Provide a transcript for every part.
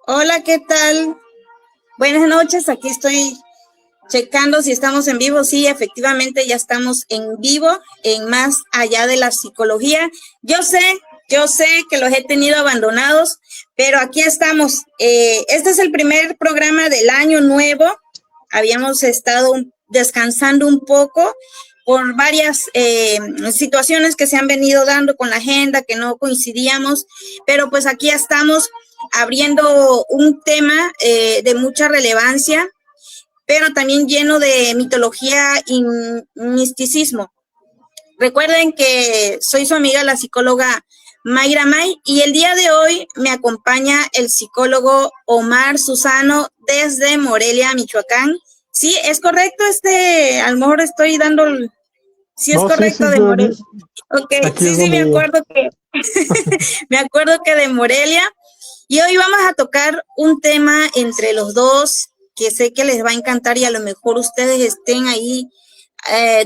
Hola, ¿qué tal? Buenas noches, aquí estoy checando si estamos en vivo. Sí, efectivamente ya estamos en vivo en Más Allá de la Psicología. Yo sé que los he tenido abandonados, pero aquí estamos. Este es el primer programa del año nuevo. Habíamos estado descansando un poco por varias situaciones que se han venido dando con la agenda, que no coincidíamos, pero pues aquí estamos abriendo un tema de mucha relevancia, pero también lleno de mitología y misticismo. Recuerden que soy su amiga, la psicóloga Mayra May, y el día de hoy me acompaña el psicólogo Omar Susano desde Morelia, Michoacán. Sí, es correcto, a lo mejor estoy dando, sí es No, sí, sí, correcto, de Morelia. Ok, aquí es sí, donde me vivo. acuerdo que, me acuerdo que de Morelia. Y hoy vamos a tocar un tema entre los dos que sé que les va a encantar y a lo mejor ustedes estén ahí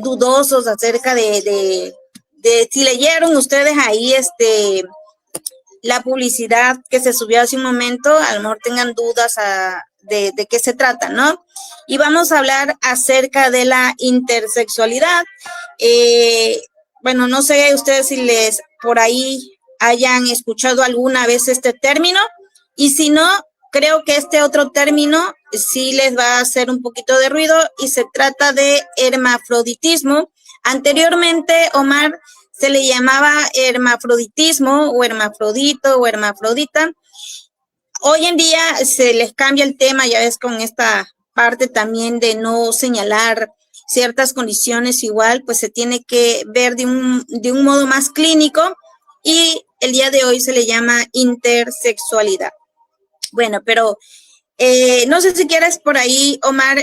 dudosos acerca de si leyeron ustedes ahí la publicidad que se subió hace un momento, a lo mejor tengan dudas de qué se trata, ¿no? Y vamos a hablar acerca de la intersexualidad. Bueno, no sé ustedes si les por ahí hayan escuchado alguna vez este término, y si no, creo que este otro término sí les va a hacer un poquito de ruido y se trata de hermafroditismo. Anteriormente, Omar, se le llamaba hermafroditismo o hermafrodito o hermafrodita. Hoy en día se les cambia el tema, ya ves, con esta parte también de no señalar ciertas condiciones igual, pues se tiene que ver de un modo más clínico, y el día de hoy se le llama intersexualidad. Bueno, pero no sé si quieres por ahí, Omar,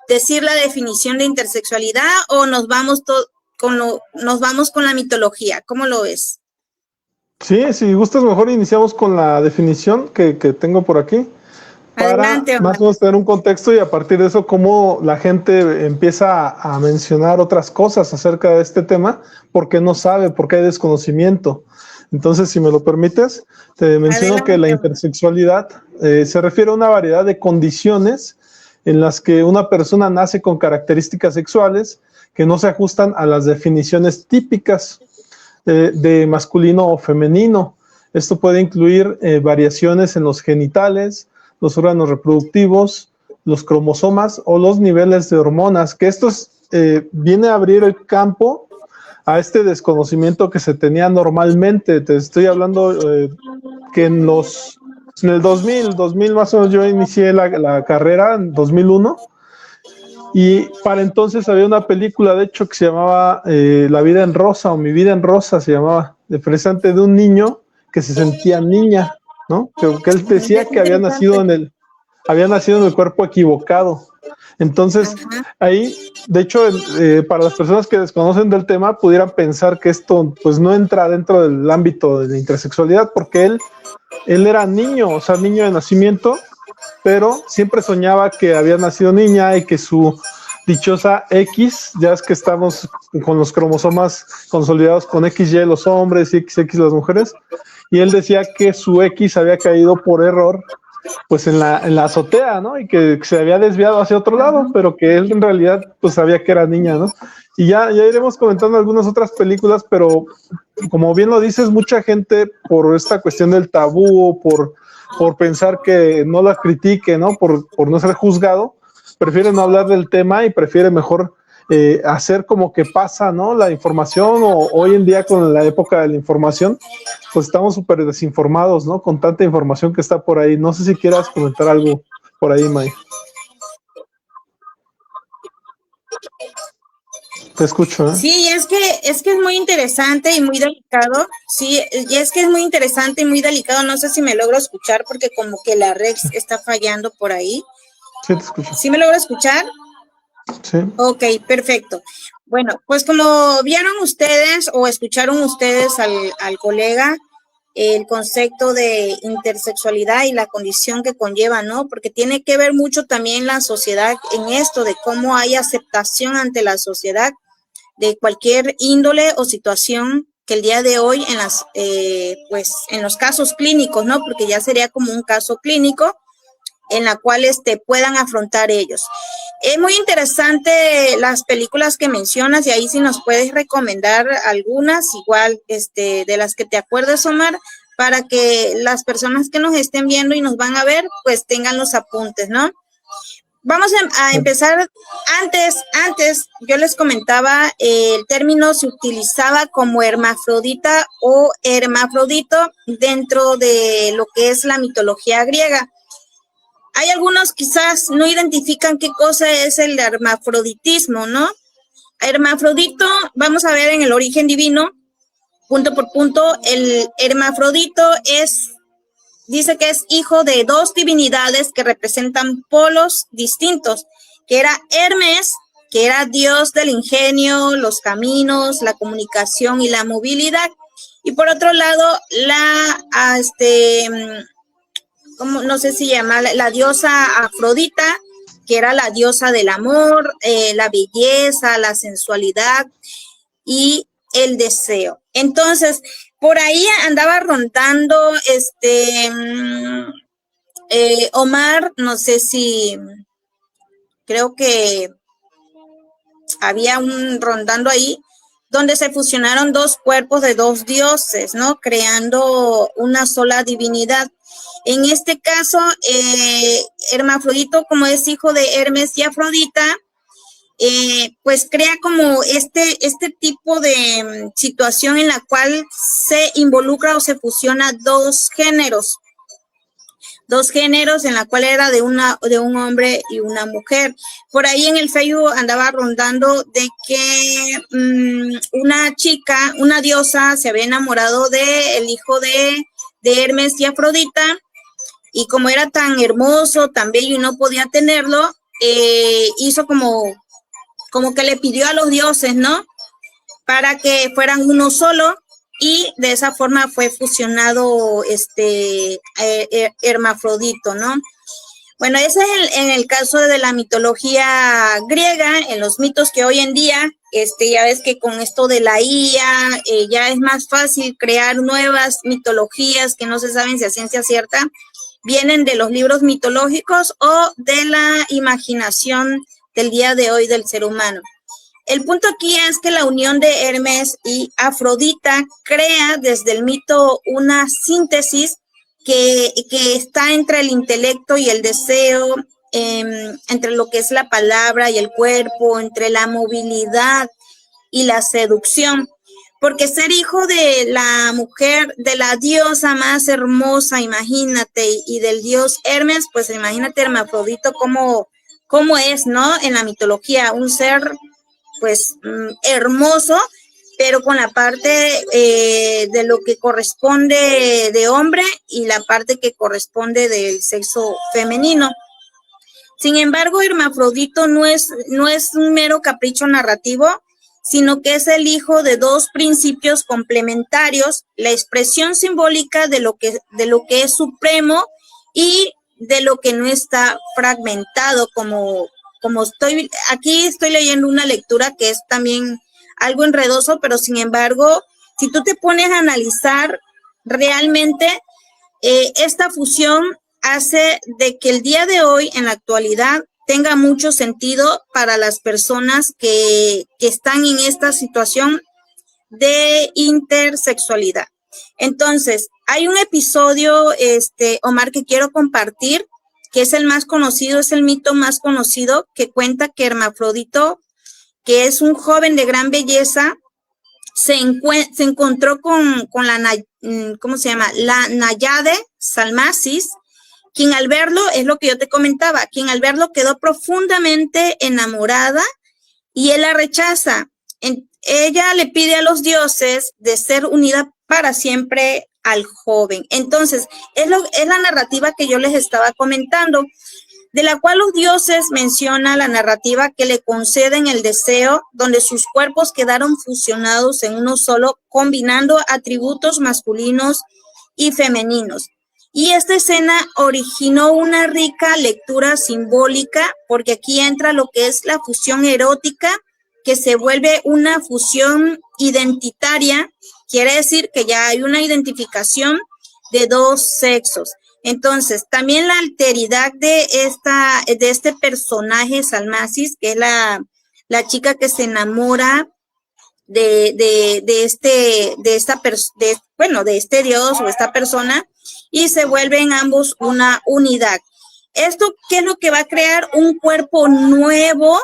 decir la definición de intersexualidad, o nos vamos con la mitología. ¿Cómo lo ves? Sí, si gustas, mejor iniciamos con la definición que tengo por aquí, para Adelante, Omar. más o menos tener un contexto y a partir de eso cómo la gente empieza a mencionar otras cosas acerca de este tema, porque no sabe, porque hay desconocimiento. Entonces, si me lo permites, te menciono que la Adelante, Omar. intersexualidad se refiere a una variedad de condiciones en las que una persona nace con características sexuales que no se ajustan a las definiciones típicas de masculino o femenino. Esto puede incluir variaciones en los genitales, los órganos reproductivos, los cromosomas o los niveles de hormonas, que esto viene a abrir el campo a este desconocimiento que se tenía normalmente. Te estoy hablando que en el 2000 más o menos yo inicié la carrera en 2001. Y para entonces había una película, de hecho, que se llamaba La vida en rosa o Mi vida en rosa se llamaba, precisamente de un niño que se sentía niña, ¿no? Que él decía Es que interesante. había nacido en el cuerpo equivocado. Entonces, Ajá. ahí, de hecho, para las personas que desconocen del tema, pudieran pensar que esto pues no entra dentro del ámbito de la intersexualidad, porque él era niño, o sea, niño de nacimiento, pero siempre soñaba que había nacido niña y que su dichosa X, ya es que estamos con los cromosomas consolidados con XY los hombres y XX las mujeres, y él decía que su X había caído por error pues en la azotea, ¿no? Y que se había desviado hacia otro lado, pero que él en realidad pues sabía que era niña, ¿no? Y ya iremos comentando algunas otras películas, pero como bien lo dices, mucha gente por esta cuestión del tabú, por pensar que no la critique, ¿no? Por no ser juzgado, prefiere no hablar del tema y prefiere mejor hacer como que pasa, ¿no? La información, o hoy en día con la época de la información, pues estamos súper desinformados, ¿no? Con tanta información que está por ahí. No sé si quieras comentar algo por ahí, May. Te escucho, ¿eh? Sí, es que es muy interesante y muy delicado. Sí, y es que es muy interesante y muy delicado. No sé si me logro escuchar porque como que la red está fallando por ahí. Sí, te escucho. ¿Sí me logro escuchar? Sí. Ok, perfecto. Bueno, pues como vieron ustedes o escucharon ustedes al colega, el concepto de intersexualidad y la condición que conlleva, ¿no? Porque tiene que ver mucho también la sociedad en esto, de cómo hay aceptación ante la sociedad de cualquier índole o situación que el día de hoy en las, pues en los casos clínicos, ¿no? Porque ya sería como un caso clínico en la cual puedan afrontar ellos. Es muy interesante las películas que mencionas y ahí sí nos puedes recomendar algunas, igual de las que te acuerdes, Omar, para que las personas que nos estén viendo y nos van a ver, pues tengan los apuntes, ¿no? Vamos a empezar. Antes yo les comentaba, el término se utilizaba como hermafrodita o hermafrodito dentro de lo que es la mitología griega. Hay algunos quizás no identifican qué cosa es el hermafroditismo, ¿no? Hermafrodito, vamos a ver en el origen divino, punto por punto, el hermafrodito dice que es hijo de dos divinidades que representan polos distintos, que era Hermes, que era dios del ingenio, los caminos, la comunicación y la movilidad, y por otro lado, no sé si llama, la diosa Afrodita, que era la diosa del amor, la belleza, la sensualidad y el deseo. Entonces, por ahí andaba rondando Omar, no sé si, creo que había rondando ahí, donde se fusionaron dos cuerpos de dos dioses, ¿no? Creando una sola divinidad. En este caso, Hermafrodito, como es hijo de Hermes y Afrodita, pues crea como este tipo de situación en la cual se involucra o se fusiona dos géneros en la cual era de un hombre y una mujer. Por ahí en el Facebook andaba rondando de que una chica, una diosa, se había enamorado del hijo de Hermes y Afrodita, y como era tan hermoso, tan bello y no podía tenerlo, hizo como que le pidió a los dioses, ¿no? Para que fueran uno solo, y de esa forma fue fusionado hermafrodito, ¿no? Bueno, ese es en el caso de la mitología griega. En los mitos que hoy en día, ya ves que con esto de la IA, ya es más fácil crear nuevas mitologías que no se saben si a ciencia cierta vienen de los libros mitológicos o de la imaginación del día de hoy del ser humano. El punto aquí es que la unión de Hermes y Afrodita crea desde el mito una síntesis que está entre el intelecto y el deseo, entre lo que es la palabra y el cuerpo, entre la movilidad y la seducción. Porque ser hijo de la mujer, de la diosa más hermosa, imagínate, y del dios Hermes, pues imagínate Hermafrodito cómo es, ¿no? En la mitología, un ser pues hermoso, pero con la parte de lo que corresponde de hombre y la parte que corresponde del sexo femenino. Sin embargo, Hermafrodito no es un mero capricho narrativo, sino que es el hijo de dos principios complementarios, la expresión simbólica de lo que es supremo y de lo que no está fragmentado, como estoy leyendo una lectura que es también algo enredoso, pero sin embargo, si tú te pones a analizar realmente, esta fusión hace de que el día de hoy, en la actualidad, tenga mucho sentido para las personas que están en esta situación de intersexualidad. Entonces, hay un episodio, Omar, que quiero compartir, que es el más conocido, es el mito más conocido, que cuenta que Hermafrodito, que es un joven de gran belleza, se encontró con la, ¿cómo se llama? La Náyade Salmacis, quien al verlo, es lo que yo te comentaba, quien al verlo quedó profundamente enamorada y él la rechaza. Ella le pide a los dioses de ser unida para siempre al joven. Entonces, es la narrativa que yo les estaba comentando, de la cual los dioses menciona la narrativa que le conceden el deseo, donde sus cuerpos quedaron fusionados en uno solo, combinando atributos masculinos y femeninos. Y esta escena originó una rica lectura simbólica, porque aquí entra lo que es la fusión erótica, que se vuelve una fusión identitaria quiere decir que ya hay una identificación de dos sexos. Entonces, también la alteridad de este personaje, Salmacis, que es la chica que se enamora de este dios o esta persona, y se vuelven ambos una unidad. ¿Esto qué es lo que va a crear? Un cuerpo nuevo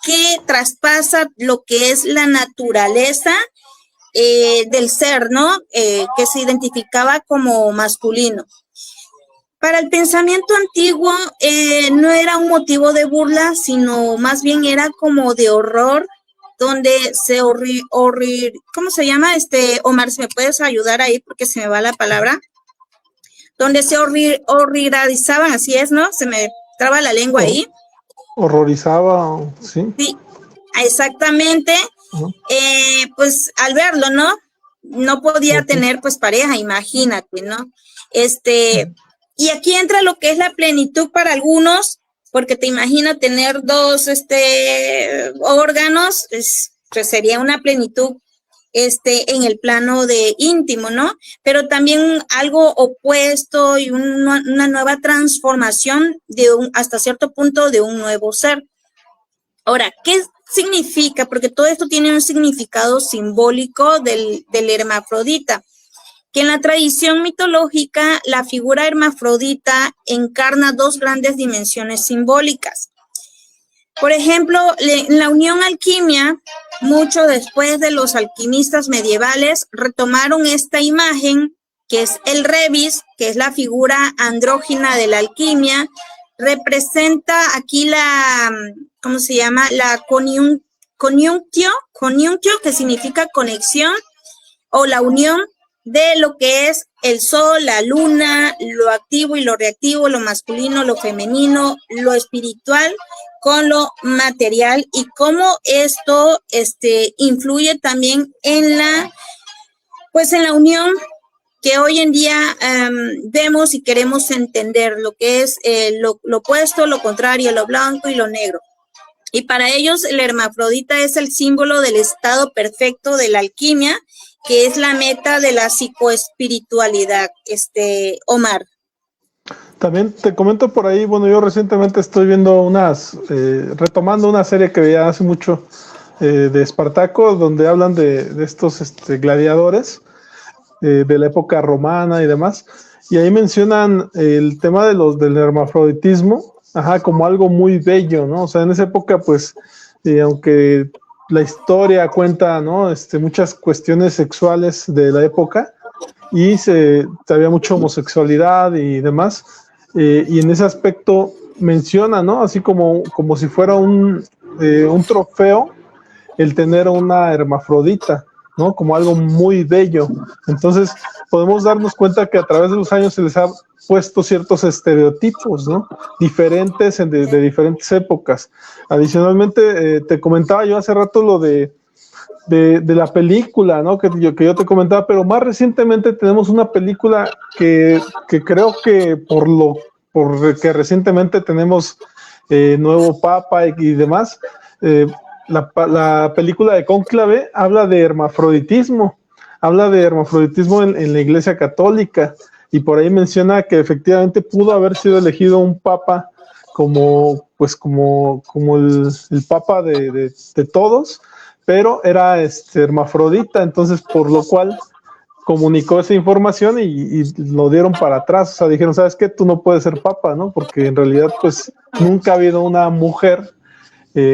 que traspasa lo que es la naturaleza del ser, ¿no? Que se identificaba como masculino. Para el pensamiento antiguo no era un motivo de burla, sino más bien era como de horror, donde se ¿cómo se llama? Omar, si me puedes ayudar ahí porque se me va la palabra. Donde se horrorizaban, así es, ¿no? Se me traba la lengua ahí. Horrorizaba, sí. Sí, exactamente. Pues al verlo, ¿no? No podía tener pues pareja, imagínate, ¿no? Y aquí entra lo que es la plenitud para algunos, porque te imaginas tener dos órganos, pues sería una plenitud en el plano de íntimo, ¿no? Pero también algo opuesto y una nueva transformación hasta cierto punto de un nuevo ser. Ahora, ¿qué significa? Porque todo esto tiene un significado simbólico del hermafrodita, que en la tradición mitológica la figura hermafrodita encarna dos grandes dimensiones simbólicas. Por ejemplo, en la Unión Alquimia, mucho después de los alquimistas medievales, retomaron esta imagen, que es el rebis, que es la figura andrógina de la alquimia. Representa aquí ¿cómo se llama? La coniunctio, que significa conexión o la unión de lo que es el sol, la luna, lo activo y lo reactivo, lo masculino, lo femenino, lo espiritual con lo material, y cómo esto influye también en la unión que hoy en día vemos y queremos entender, lo que es lo opuesto, lo contrario, lo blanco y lo negro. Y para ellos el hermafrodita es el símbolo del estado perfecto de la alquimia, que es la meta de la psicoespiritualidad, Omar. También te comento por ahí, bueno, yo recientemente estoy viendo retomando una serie que veía hace mucho de Espartaco, donde hablan de estos gladiadores de la época romana y demás, y ahí mencionan el tema del hermafroditismo, como algo muy bello, ¿no? O sea, en esa época, pues, aunque la historia cuenta, ¿no? Muchas cuestiones sexuales de la época, y había mucha homosexualidad y demás, y en ese aspecto menciona, ¿no? Así como si fuera un trofeo el tener una hermafrodita, ¿no? Como algo muy bello. Entonces podemos darnos cuenta que a través de los años se les ha puesto ciertos estereotipos, ¿no? Diferentes de diferentes épocas. Adicionalmente, te comentaba yo hace rato lo de la película, ¿no? Que yo te comentaba, pero más recientemente tenemos una película que creo que por que recientemente tenemos nuevo papa y demás, la película de Cónclave habla de hermafroditismo en la Iglesia Católica, y por ahí menciona que efectivamente pudo haber sido elegido un papa como el papa de todos, pero era hermafrodita, entonces por lo cual comunicó esa información y lo dieron para atrás. O sea, dijeron, ¿sabes qué? Tú no puedes ser papa, ¿no? Porque en realidad pues nunca ha habido una mujer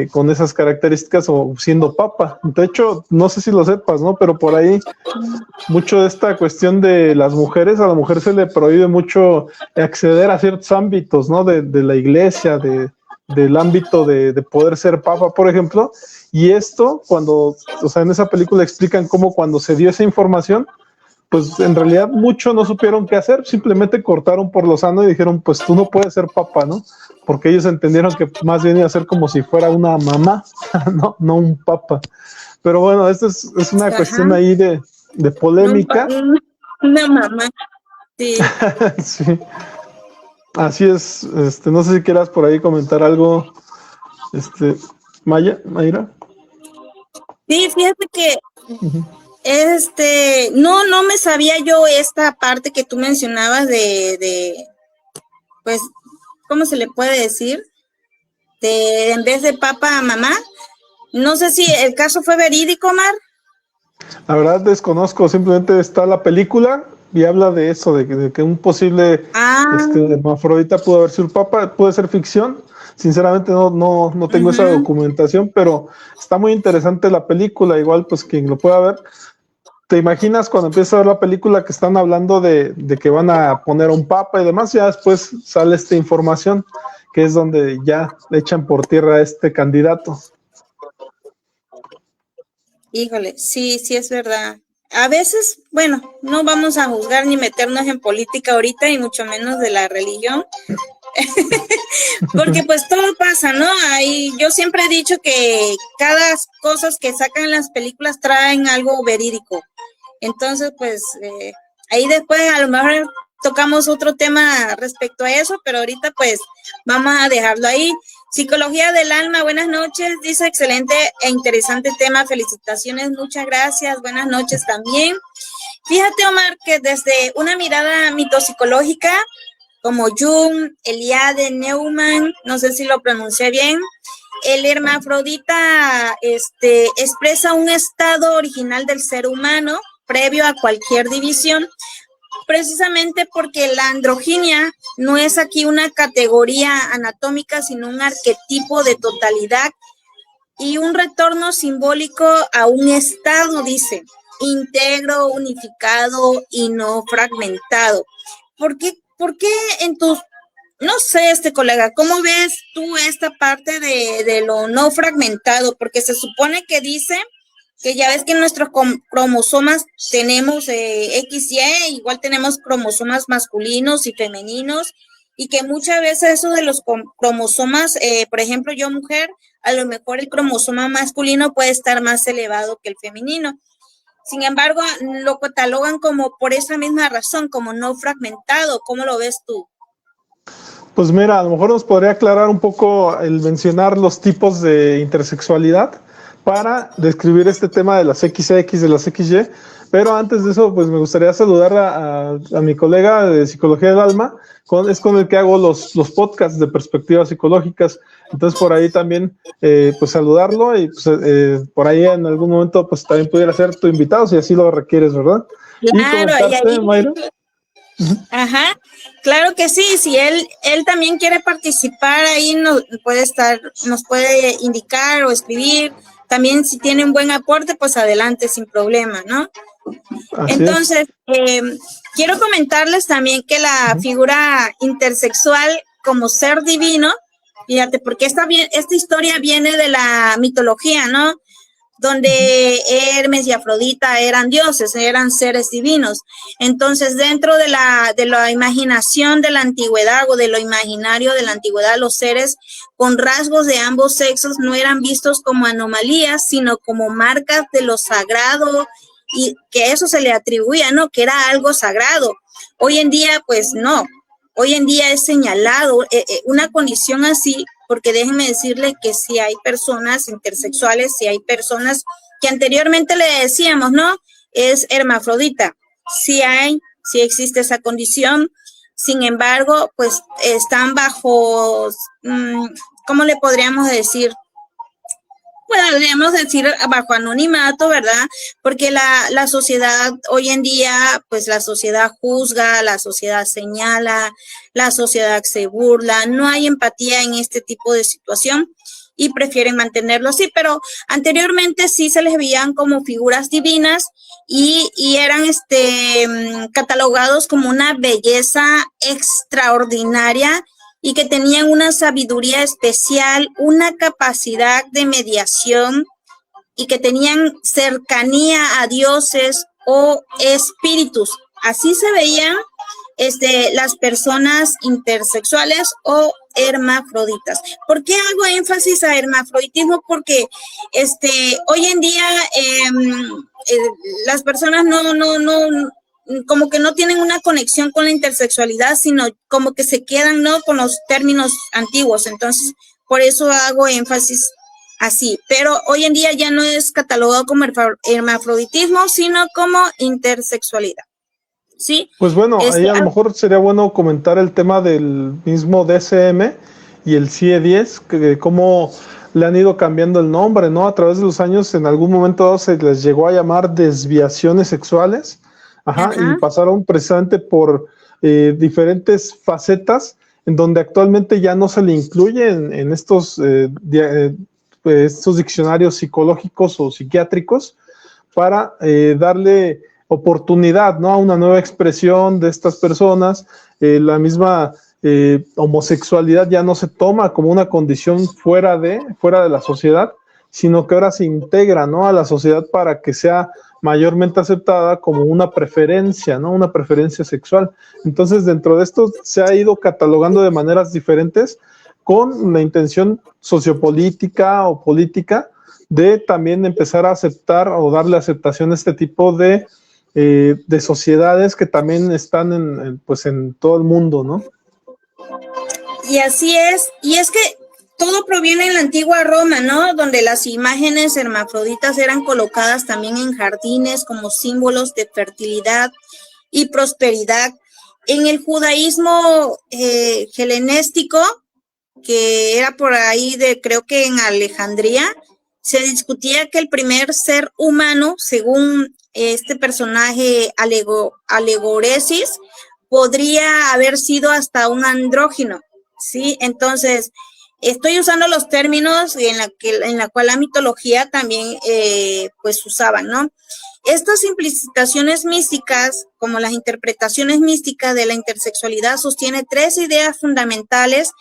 con esas características o siendo papa. De hecho, no sé si lo sepas, ¿no? Pero por ahí mucho de esta cuestión de las mujeres, a la mujer se le prohíbe mucho acceder a ciertos ámbitos, ¿no? De la iglesia, del ámbito de poder ser papa, por ejemplo. Y esto, en esa película explican cómo cuando se dio esa información, pues en realidad muchos no supieron qué hacer, simplemente cortaron por lo sano y dijeron, pues tú no puedes ser papa, ¿no? Porque ellos entendieron que más bien iba a ser como si fuera una mamá, no un papa. Pero bueno, esto es una cuestión ahí de polémica. Una mamá, sí. Sí. Así es, no sé si quieras por ahí comentar algo, Mayra. Sí, fíjate que Ujú. no me sabía yo esta parte que tú mencionabas pues, ¿cómo se le puede decir? De en vez de papá a mamá. No sé si el caso fue verídico, Omar. La verdad desconozco, simplemente está la película y habla de eso, de que un posible Ah, hermafrodita pudo haber sido papa, puede ser ficción. Sinceramente no tengo esa ujú. documentación, pero está muy interesante la película, igual pues quien lo pueda ver. ¿Te imaginas cuando empiezas a ver la película que están hablando de que van a poner a un papa y demás? Ya después sale esta información, que es donde ya echan por tierra a este candidato. Híjole, sí, sí es verdad. A veces, bueno, no vamos a juzgar ni meternos en política ahorita y mucho menos de la religión, porque pues todo pasa, ¿no? Ahí yo siempre he dicho que cada cosas que sacan las películas traen algo verídico. Entonces, pues ahí después a lo mejor tocamos otro tema respecto a eso, pero ahorita pues vamos a dejarlo ahí. Psicología del alma, buenas noches, dice excelente e interesante tema, felicitaciones, muchas gracias, buenas noches también. Fíjate, Omar, que desde una mirada mitopsicológica, como Jung, Eliade, Neumann, no sé si lo pronuncié bien, el hermafrodita expresa un estado original del ser humano previo a cualquier división, precisamente porque la androginia no es aquí una categoría anatómica, sino un arquetipo de totalidad y un retorno simbólico a un estado, dice, íntegro, unificado y no fragmentado. ¿Por qué en tus, no sé, colega, ¿cómo ves tú esta parte de lo no fragmentado? Porque se supone que dice que ya ves que en nuestros cromosomas tenemos XY, igual tenemos cromosomas masculinos y femeninos, y que muchas veces eso de los cromosomas, por ejemplo, yo mujer, a lo mejor el cromosoma masculino puede estar más elevado que el femenino. Sin embargo, lo catalogan como por esa misma razón, como no fragmentado. ¿Cómo lo ves tú? Pues mira, a lo mejor nos podría aclarar un poco el mencionar los tipos de intersexualidad para describir este tema de las XX, de las XY. Pero antes de eso, pues me gustaría saludar a mi colega de Psicología del Alma, es con el que hago los podcasts de perspectivas psicológicas. Entonces, por ahí también, pues saludarlo y pues, por ahí en algún momento, pues también pudiera ser tu invitado si así lo requieres, ¿verdad? Y Claro, y comentarte, ahí, Mayra. ajá, claro que sí, si él también quiere participar ahí nos puede indicar o escribir, también si tiene un buen aporte, pues adelante, sin problema, ¿no? Así es. Entonces, quiero comentarles también que la figura intersexual como ser divino, fíjate, porque esta historia viene de la mitología, ¿no? Donde Hermes y Afrodita eran dioses, eran seres divinos. Entonces, dentro de la imaginación de la antigüedad o de lo imaginario de la antigüedad, los seres con rasgos de ambos sexos no eran vistos como anomalías, sino como marcas de lo sagrado y que eso se le atribuía, ¿no? Que era algo sagrado. Hoy en día, pues no. Hoy en día es señalado una condición así, porque déjenme decirle que si hay personas intersexuales, si hay personas que anteriormente le decíamos, ¿no? Es hermafrodita. Sí existe esa condición. Sin embargo, pues están bajo, ¿cómo le podríamos decir? Podríamos decir bajo anonimato, ¿verdad? Porque la sociedad hoy en día, pues la sociedad juzga, la sociedad señala, la sociedad se burla, no hay empatía en este tipo de situación y prefieren mantenerlo así, pero anteriormente sí se les veían como figuras divinas y eran catalogados como una belleza extraordinaria y que tenían una sabiduría especial, una capacidad de mediación y que tenían cercanía a dioses o espíritus. Así se veían las personas intersexuales o hermafroditas. ¿Por qué hago énfasis a hermafroditismo? Porque hoy en día las personas como que no tienen una conexión con la intersexualidad, sino como que se quedan, ¿no? Con los términos antiguos. Entonces, por eso hago énfasis así, pero hoy en día ya no es catalogado como hermafroditismo, sino como intersexualidad, ¿sí? Pues bueno, ahí a lo Ah, mejor sería bueno comentar el tema del mismo DSM y el CIE-10, que cómo le han ido cambiando el nombre, ¿no? A través de los años, en algún momento dado se les llegó a llamar desviaciones sexuales, ajá, y ajá. pasaron precisamente por diferentes facetas, en donde actualmente ya no se le incluye en estos, estos diccionarios psicológicos o psiquiátricos para darle oportunidad, ¿no? A una nueva expresión de estas personas. La misma homosexualidad ya no se toma como una condición fuera de la sociedad, sino que ahora se integra, ¿no? A la sociedad para que sea mayormente aceptada como una preferencia, ¿no? Una preferencia sexual. Entonces, dentro de esto se ha ido catalogando de maneras diferentes con la intención sociopolítica o política de también empezar a aceptar o darle aceptación a este tipo de sociedades que también están pues en todo el mundo, ¿no? Y así es, y es que todo proviene en la antigua Roma, ¿no? Donde las imágenes hermafroditas eran colocadas también en jardines como símbolos de fertilidad y prosperidad. En el judaísmo helenístico, que era por ahí creo que en Alejandría, se discutía que el primer ser humano, según este personaje Alegoresis, podría haber sido hasta un andrógino, ¿sí? Entonces, estoy usando los términos en la cual la mitología también pues usaban, ¿no? Estas implicitaciones místicas, como las interpretaciones místicas de la intersexualidad, sostiene tres ideas fundamentales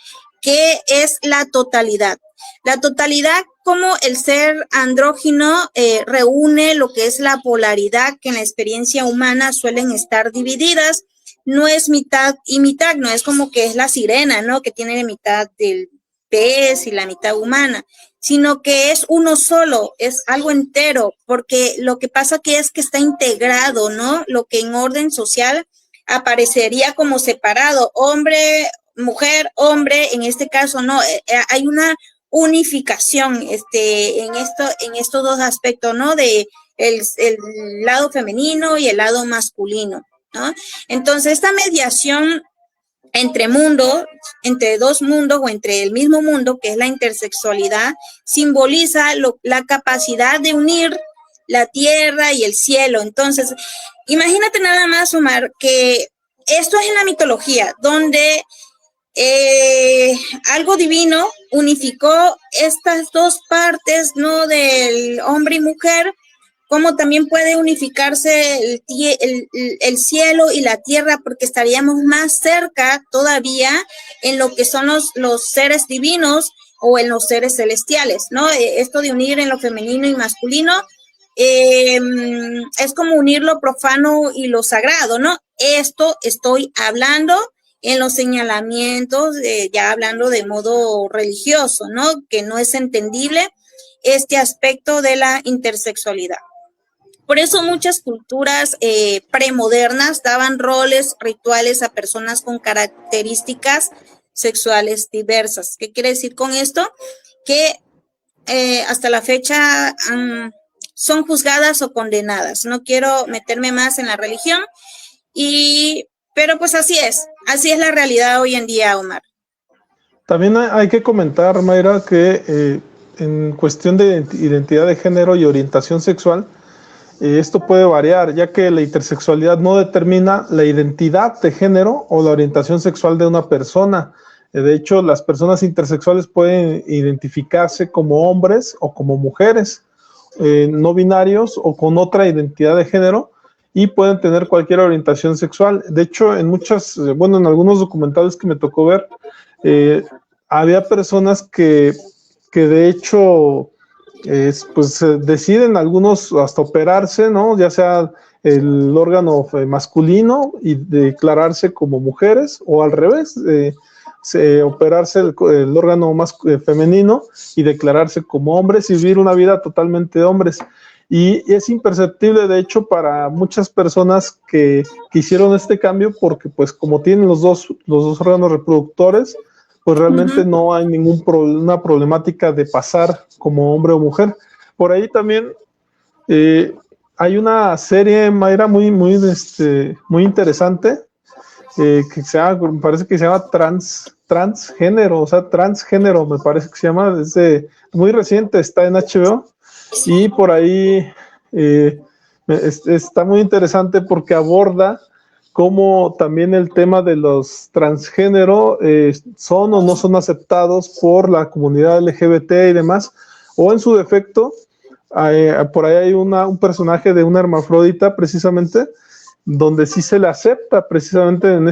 que es la totalidad. La totalidad como el ser andrógino reúne lo que es la polaridad que en la experiencia humana suelen estar divididas. No es mitad y mitad, no es como que es la sirena, ¿no? Que tiene la mitad del pez y la mitad humana, sino que es uno solo, es algo entero, porque lo que pasa que es que está integrado, ¿no? Lo que en orden social aparecería como separado, hombre, mujer, hombre, en este caso no, hay una unificación en estos dos aspectos, ¿no? De el lado femenino y el lado masculino, ¿no? Entonces, esta mediación entre mundos, entre dos mundos o entre el mismo mundo, que es la intersexualidad, simboliza la capacidad de unir la tierra y el cielo. Entonces, imagínate nada más, Omar, que esto es en la mitología, donde algo divino unificó estas dos partes, ¿no? Del hombre y mujer, como también puede unificarse el cielo y la tierra, porque estaríamos más cerca todavía en lo que son los seres divinos o en los seres celestiales, ¿no? Esto de unir en lo femenino y masculino es como unir lo profano y lo sagrado, ¿no? Esto estoy hablando en los señalamientos, ya hablando de modo religioso, ¿no? Que no es entendible este aspecto de la intersexualidad. Por eso muchas culturas premodernas daban roles rituales a personas con características sexuales diversas. ¿Qué quiere decir con esto? Que hasta la fecha son juzgadas o condenadas. No quiero meterme más en la religión, pero pues así es la realidad hoy en día, Omar. También hay que comentar, Mayra, que en cuestión de identidad de género y orientación sexual, esto puede variar, ya que la intersexualidad no determina la identidad de género o la orientación sexual de una persona. De hecho, las personas intersexuales pueden identificarse como hombres o como mujeres, no binarios o con otra identidad de género, y pueden tener cualquier orientación sexual. De hecho, en algunos documentales que me tocó ver, había personas que de hecho pues deciden algunos hasta operarse, ¿no? Ya sea el órgano masculino y declararse como mujeres, o al revés, operarse el órgano más femenino y declararse como hombres y vivir una vida totalmente de hombres. Y es imperceptible, de hecho, para muchas personas que hicieron este cambio, porque pues como tienen los dos órganos reproductores, pues realmente no hay una problemática de pasar como hombre o mujer. Por ahí también hay una serie, Mayra, muy interesante, me parece que se llama Transgénero, o sea, Transgénero, me parece que se llama, muy reciente, está en HBO, y por ahí está muy interesante porque aborda cómo también el tema de los transgénero son o no son aceptados por la comunidad LGBT y demás, o en su defecto, por ahí hay un personaje de una hermafrodita precisamente, donde sí se le acepta precisamente en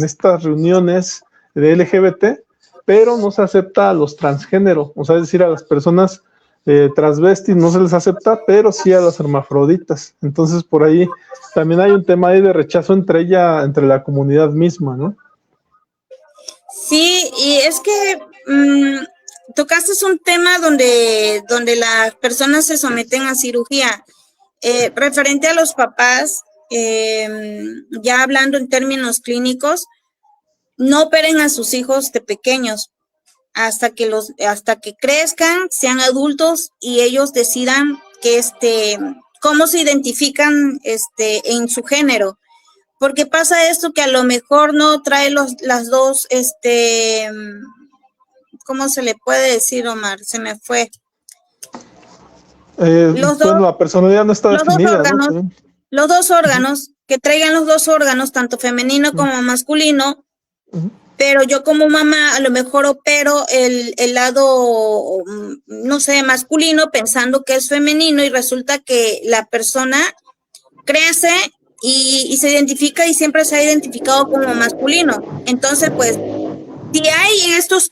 estas reuniones de LGBT, pero no se acepta a los transgénero, o sea, es decir, a las personas transvestis no se les acepta, pero sí a las hermafroditas. Entonces, por ahí también hay un tema ahí de rechazo entre la comunidad misma, ¿no? Sí, y es que tocaste un tema donde las personas se someten a cirugía. Referente a los papás, ya hablando en términos clínicos, no operen a sus hijos de pequeños hasta que crezcan, sean adultos y ellos decidan cómo se identifican en su género. Porque pasa esto que a lo mejor no trae las dos, ¿cómo se le puede decir, Omar? Se me fue. La personalidad no está definida, ¿no? Los dos órganos, que traigan los dos órganos, tanto femenino como masculino, pero yo como mamá a lo mejor opero el lado, no sé, masculino pensando que es femenino y resulta que la persona crece y se identifica y siempre se ha identificado como masculino. Entonces, pues, si hay estos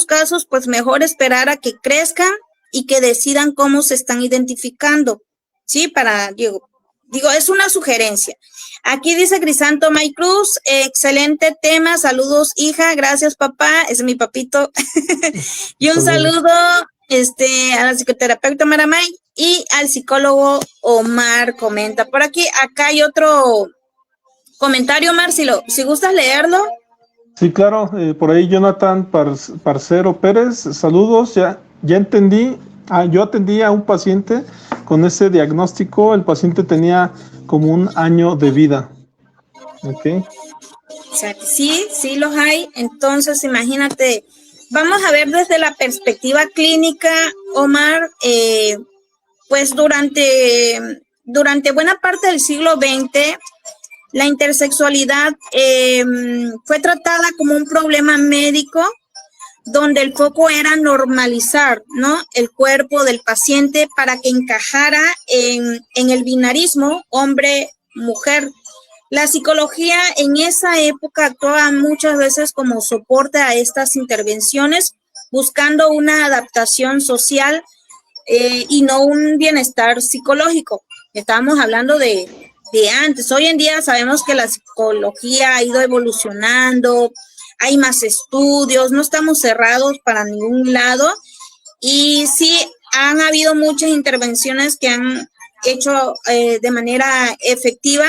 casos, pues mejor esperar a que crezcan y que decidan cómo se están identificando, ¿sí? Digo, es una sugerencia. Aquí dice Crisanto May Cruz, excelente tema, saludos hija, gracias papá, ese es mi papito. Y un saludo a la psicoterapeuta Maramay y al psicólogo Omar, comenta por aquí. Acá hay otro comentario, Omar, si gustas leerlo. Sí, claro, por ahí Jonathan Parcero Pérez, saludos, ya entendí. Yo atendí a un paciente con ese diagnóstico, el paciente tenía como 1 año de vida. ¿Ok? O sea, sí los hay. Entonces, imagínate, vamos a ver desde la perspectiva clínica, Omar, pues durante buena parte del siglo XX, la intersexualidad fue tratada como un problema médico donde el foco era normalizar, ¿no?, el cuerpo del paciente para que encajara en el binarismo hombre-mujer. La psicología en esa época actuaba muchas veces como soporte a estas intervenciones, buscando una adaptación social y no un bienestar psicológico. Estábamos hablando de antes. Hoy en día sabemos que la psicología ha ido evolucionando, hay más estudios, no estamos cerrados para ningún lado y sí han habido muchas intervenciones que han hecho de manera efectiva,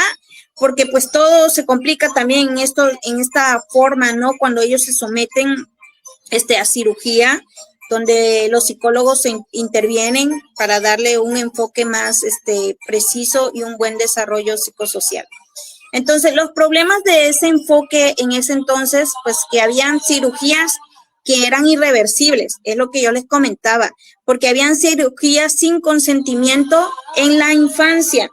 porque pues todo se complica también en esta forma, ¿no? Cuando ellos se someten a cirugía, donde los psicólogos intervienen para darle un enfoque más preciso y un buen desarrollo psicosocial. Entonces, los problemas de ese enfoque en ese entonces, pues que habían cirugías que eran irreversibles, es lo que yo les comentaba, porque habían cirugías sin consentimiento en la infancia,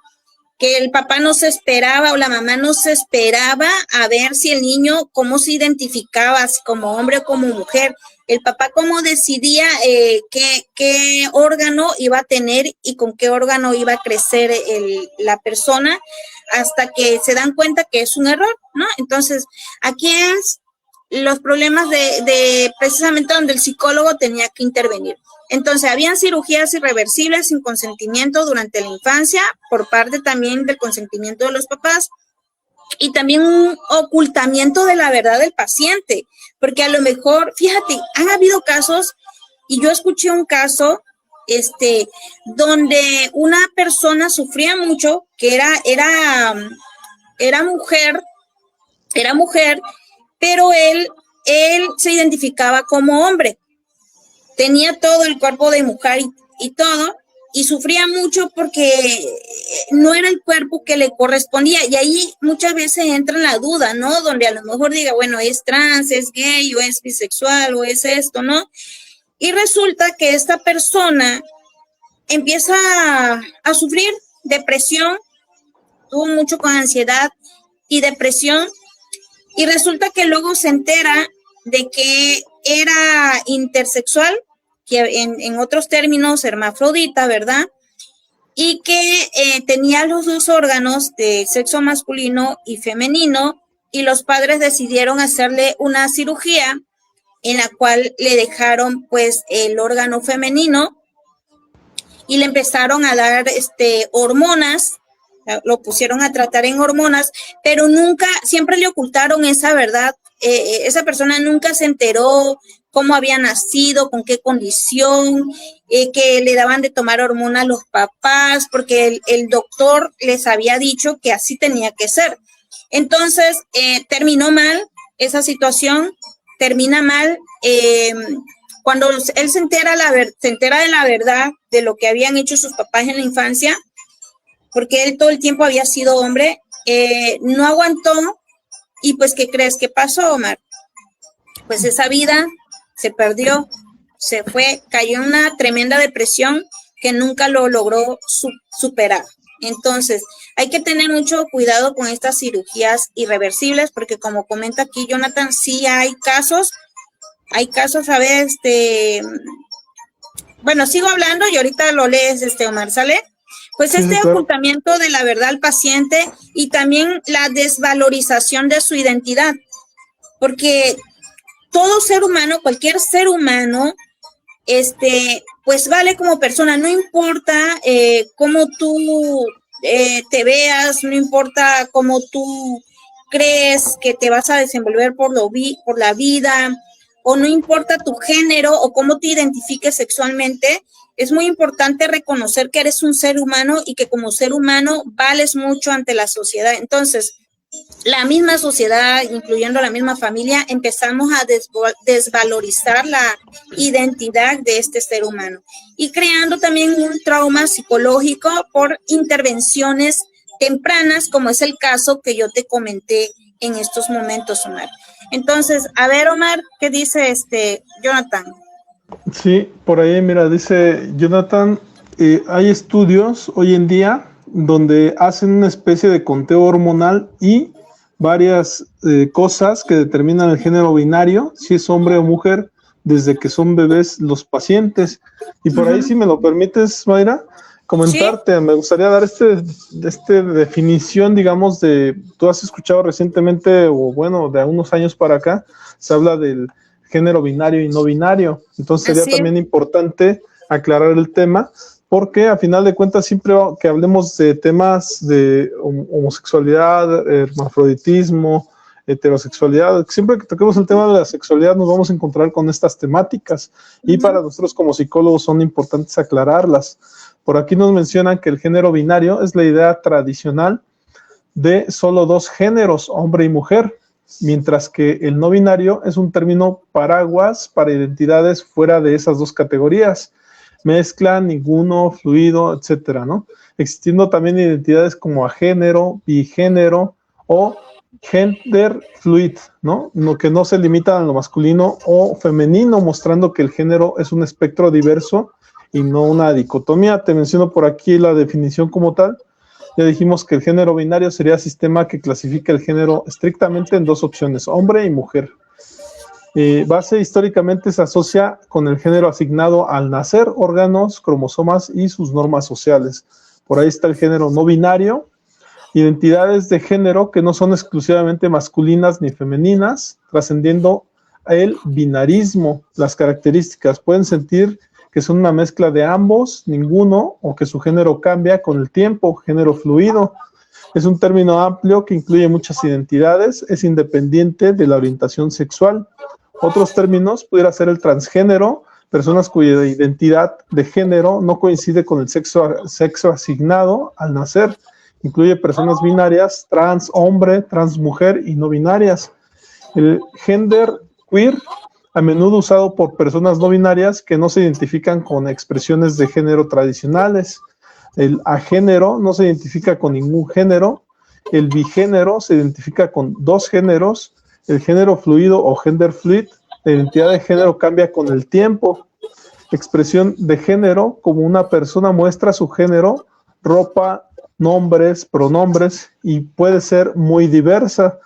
que el papá no se esperaba o la mamá no se esperaba a ver si el niño, cómo se identificaba, si como hombre o como mujer, el papá cómo decidía qué órgano iba a tener y con qué órgano iba a crecer la persona, hasta que se dan cuenta que es un error, ¿no? Entonces, aquí es los problemas de precisamente donde el psicólogo tenía que intervenir. Entonces, habían cirugías irreversibles sin consentimiento durante la infancia, por parte también del consentimiento de los papás, y también un ocultamiento de la verdad del paciente, porque a lo mejor, fíjate, han habido casos, y yo escuché un caso, donde una persona sufría mucho, que era mujer, pero él él se identificaba como hombre, tenía todo el cuerpo de mujer y todo, y sufría mucho porque no era el cuerpo que le correspondía, y ahí muchas veces entra la duda, ¿no? Donde a lo mejor diga, bueno, es trans, es gay, o es bisexual, o es esto, ¿no? Y resulta que esta persona empieza a sufrir depresión, tuvo mucho con ansiedad y depresión, y resulta que luego se entera de que era intersexual, que en otros términos hermafrodita, ¿verdad? Y que tenía los dos órganos de sexo masculino y femenino, y los padres decidieron hacerle una cirugía en la cual le dejaron pues el órgano femenino y le empezaron a dar hormonas, lo pusieron a tratar en hormonas, pero nunca, siempre le ocultaron esa verdad. Esa persona nunca se enteró cómo había nacido, con qué condición, que le daban de tomar hormonas a los papás, porque el doctor les había dicho que así tenía que ser. Entonces, terminó mal esa situación, termina mal. Cuando él se entera de la verdad de lo que habían hecho sus papás en la infancia, porque él todo el tiempo había sido hombre, no aguantó. Y pues, ¿qué crees que pasó, Omar? Pues esa vida se perdió, se fue, cayó en una tremenda depresión que nunca lo logró superar. Entonces, hay que tener mucho cuidado con estas cirugías irreversibles, porque como comenta aquí Jonathan, sí hay casos, a ver, bueno, sigo hablando y ahorita lo lees, Omar, ¿sale? Pues sí, claro. Ocultamiento de la verdad al paciente y también la desvalorización de su identidad, porque todo ser humano, cualquier ser humano, pues vale como persona, no importa cómo tú te veas, no importa cómo tú crees que te vas a desenvolver por la vida, o no importa tu género o cómo te identifiques sexualmente. Es muy importante reconocer que eres un ser humano y que como ser humano vales mucho ante la sociedad. Entonces, la misma sociedad, incluyendo la misma familia, empezamos a desvalorizar la identidad de este ser humano y creando también un trauma psicológico por intervenciones tempranas, como es el caso que yo te comenté en estos momentos, Omar. Entonces, a ver, Omar, ¿qué dice Jonathan? Sí, por ahí, mira, dice Jonathan, hay estudios hoy en día donde hacen una especie de conteo hormonal y varias cosas que determinan el género binario, si es hombre o mujer, desde que son bebés los pacientes. Y por ahí, si me lo permites, Mayra, comentarte, ¿sí? Me gustaría dar esta definición, digamos, tú has escuchado recientemente, o bueno, de unos años para acá, se habla del género binario y no binario. Entonces sería también importante aclarar el tema, porque a final de cuentas siempre que hablemos de temas de homosexualidad, hermafroditismo, heterosexualidad, siempre que toquemos el tema de la sexualidad nos vamos a encontrar con estas temáticas y para nosotros como psicólogos son importantes aclararlas. Por aquí nos mencionan que el género binario es la idea tradicional de solo dos géneros, hombre y mujer, mientras que el no binario es un término paraguas para identidades fuera de esas dos categorías, mezcla, ninguno, fluido, etcétera, ¿no? Existiendo también identidades como agénero, bigénero o gender fluid, ¿no? Que no se limitan a lo masculino o femenino, mostrando que el género es un espectro diverso y no una dicotomía. Te menciono por aquí la definición como tal. Ya dijimos que el género binario sería sistema que clasifica el género estrictamente en dos opciones, hombre y mujer. Base históricamente se asocia con el género asignado al nacer, órganos, cromosomas y sus normas sociales. Por ahí está el género no binario, identidades de género que no son exclusivamente masculinas ni femeninas, trascendiendo el binarismo. Las características pueden sentir que son una mezcla de ambos, ninguno, o que su género cambia con el tiempo, género fluido. Es un término amplio que incluye muchas identidades, es independiente de la orientación sexual. Otros términos pudiera ser el transgénero, personas cuya identidad de género no coincide con el sexo asignado al nacer. Incluye personas binarias, trans hombre, trans mujer y no binarias. El gender queer, a menudo usado por personas no binarias que no se identifican con expresiones de género tradicionales. El agénero no se identifica con ningún género. El bigénero se identifica con 2 géneros. El género fluido o gender fluid, la identidad de género cambia con el tiempo. Expresión de género, como una persona muestra su género, ropa, nombres, pronombres, y puede ser muy diversa.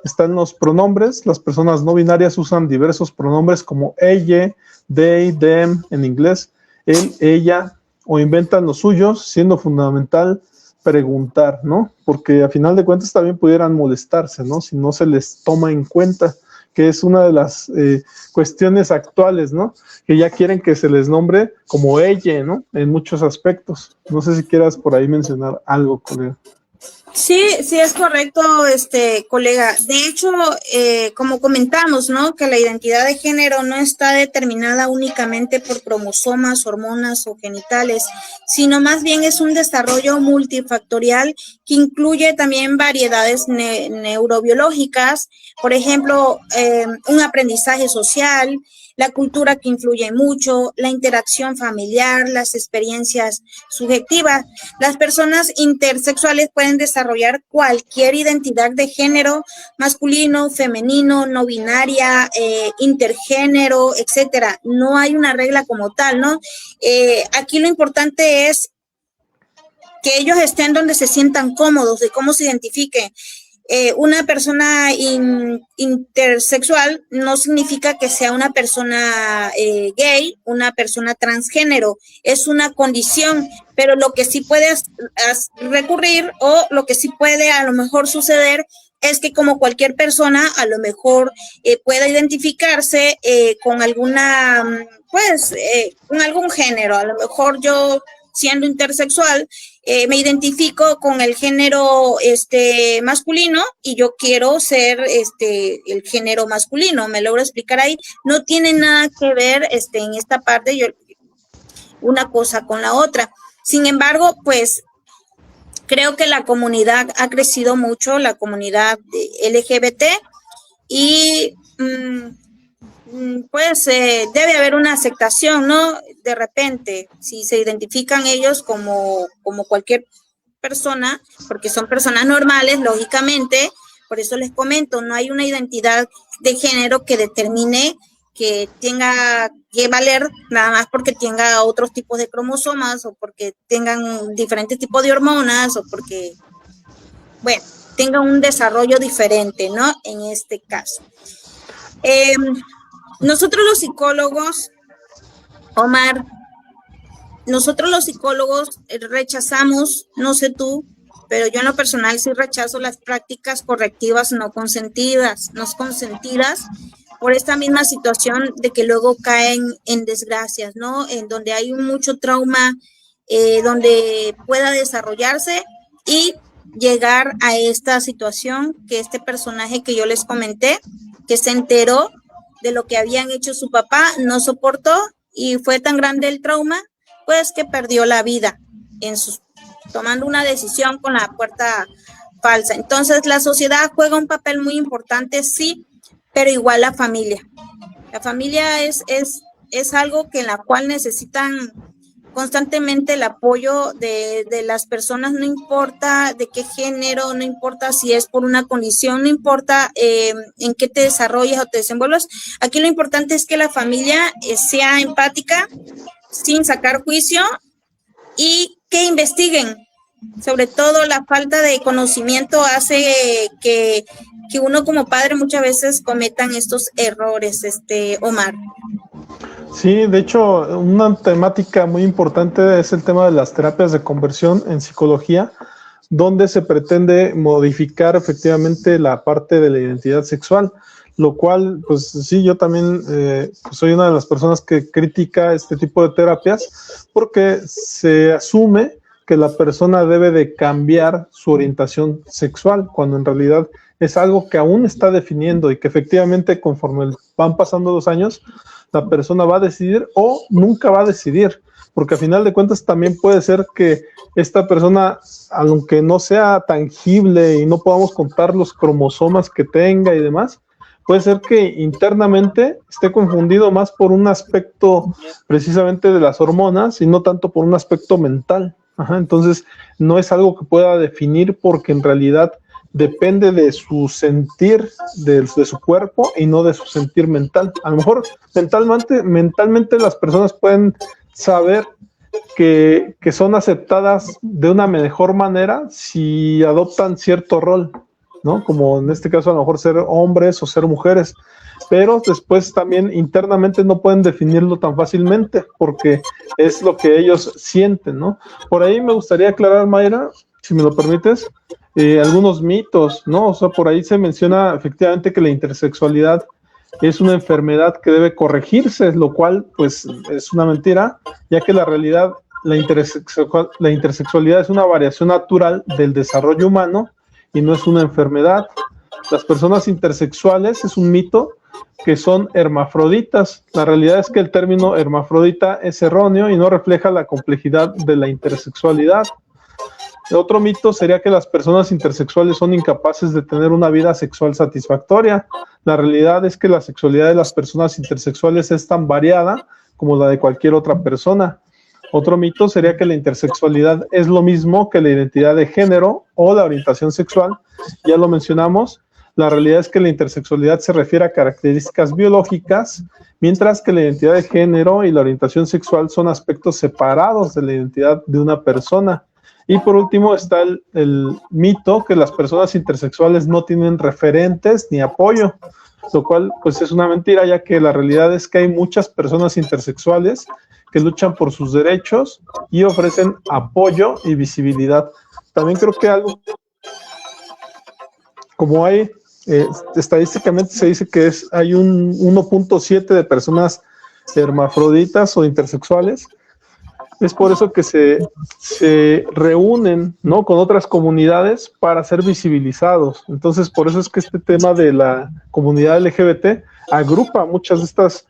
Están los pronombres, las personas no binarias usan diversos pronombres como ella, they, them en inglés, él, ella, o inventan los suyos, siendo fundamental preguntar, ¿no? Porque a final de cuentas también pudieran molestarse, ¿no? Si no se les toma en cuenta, que es una de las cuestiones actuales, ¿no? Que ya quieren que se les nombre como ella, ¿no? En muchos aspectos. No sé si quieras por ahí mencionar algo, colega. Sí, sí es correcto, colega. De hecho, como comentamos, ¿no? Que la identidad de género no está determinada únicamente por cromosomas, hormonas o genitales, sino más bien es un desarrollo multifactorial que incluye también variedades neurobiológicas, por ejemplo, un aprendizaje social, la cultura que influye mucho, la interacción familiar, las experiencias subjetivas. Las personas intersexuales pueden desarrollar cualquier identidad de género, masculino, femenino, no binaria, intergénero, etcétera. No hay una regla como tal, ¿no? Aquí lo importante es que ellos estén donde se sientan cómodos, de cómo se identifiquen. Una persona intersexual no significa que sea una persona gay, una persona transgénero, es una condición, pero lo que sí puede recurrir o lo que sí puede a lo mejor suceder es que como cualquier persona a lo mejor pueda identificarse con alguna, con algún género. A lo mejor yo siendo intersexual me identifico con el género masculino y yo quiero ser el género masculino. ¿Me logro explicar ahí? No tiene nada que ver en esta parte una cosa con la otra. Sin embargo, pues creo que la comunidad ha crecido mucho, la comunidad LGBT, y pues debe haber una aceptación, ¿no? De repente, si se identifican ellos como cualquier persona, porque son personas normales, lógicamente, por eso les comento, no hay una identidad de género que determine que tenga que valer nada más porque tenga otros tipos de cromosomas o porque tengan diferentes tipos de hormonas o porque, bueno, tenga un desarrollo diferente, ¿no? En este caso. Nosotros los psicólogos, Omar, rechazamos, no sé tú, pero yo en lo personal sí rechazo las prácticas correctivas no consentidas por esta misma situación de que luego caen en desgracias, ¿no? En donde hay mucho trauma, donde pueda desarrollarse y llegar a esta situación que este personaje que yo les comenté, que se enteró de lo que habían hecho su papá, no soportó y fue tan grande el trauma, pues que perdió la vida tomando una decisión con la puerta falsa. Entonces la sociedad juega un papel muy importante, sí, pero igual la familia. La familia es algo que en la cual necesitan constantemente el apoyo de las personas, no importa de qué género, no importa si es por una condición, no importa en qué te desarrollas o te desenvuelves. Aquí lo importante es que la familia sea empática, sin sacar juicio y que investiguen. Sobre todo la falta de conocimiento hace que uno como padre muchas veces cometan estos errores, Omar. Sí, de hecho, una temática muy importante es el tema de las terapias de conversión en psicología, donde se pretende modificar efectivamente la parte de la identidad sexual, lo cual, pues sí, yo también soy una de las personas que critica este tipo de terapias porque se asume que la persona debe de cambiar su orientación sexual, cuando en realidad es algo que aún está definiendo y que efectivamente conforme van pasando los años, la persona va a decidir o nunca va a decidir, porque a final de cuentas también puede ser que esta persona, aunque no sea tangible y no podamos contar los cromosomas que tenga y demás, puede ser que internamente esté confundido más por un aspecto precisamente de las hormonas y no tanto por un aspecto mental. Ajá, entonces, no es algo que pueda definir porque en realidad depende de su sentir, de su cuerpo y no de su sentir mental. A lo mejor mentalmente las personas pueden saber que son aceptadas de una mejor manera si adoptan cierto rol, ¿no? Como en este caso a lo mejor ser hombres o ser mujeres, pero después también internamente no pueden definirlo tan fácilmente porque es lo que ellos sienten, ¿no? Por ahí me gustaría aclarar, Mayra, si me lo permites, algunos mitos, ¿no? O sea, por ahí se menciona efectivamente que la intersexualidad es una enfermedad que debe corregirse, lo cual pues es una mentira, ya que la realidad, la intersexualidad es una variación natural del desarrollo humano y no es una enfermedad. Las personas intersexuales es un mito que son hermafroditas. La realidad es que el término hermafrodita es erróneo y no refleja la complejidad de la intersexualidad. Otro mito sería que las personas intersexuales son incapaces de tener una vida sexual satisfactoria. La realidad es que la sexualidad de las personas intersexuales es tan variada como la de cualquier otra persona. Otro mito sería que la intersexualidad es lo mismo que la identidad de género o la orientación sexual. Ya lo mencionamos. La realidad es que la intersexualidad se refiere a características biológicas, mientras que la identidad de género y la orientación sexual son aspectos separados de la identidad de una persona. Y por último está el mito que las personas intersexuales no tienen referentes ni apoyo, lo cual pues es una mentira, ya que la realidad es que hay muchas personas intersexuales que luchan por sus derechos y ofrecen apoyo y visibilidad. También creo que algo, como hay, estadísticamente se dice que hay un 1.7 de personas hermafroditas o intersexuales. Es por eso que se reúnen, ¿no?, con otras comunidades para ser visibilizados. Entonces, por eso es que este tema de la comunidad LGBT agrupa muchas de estas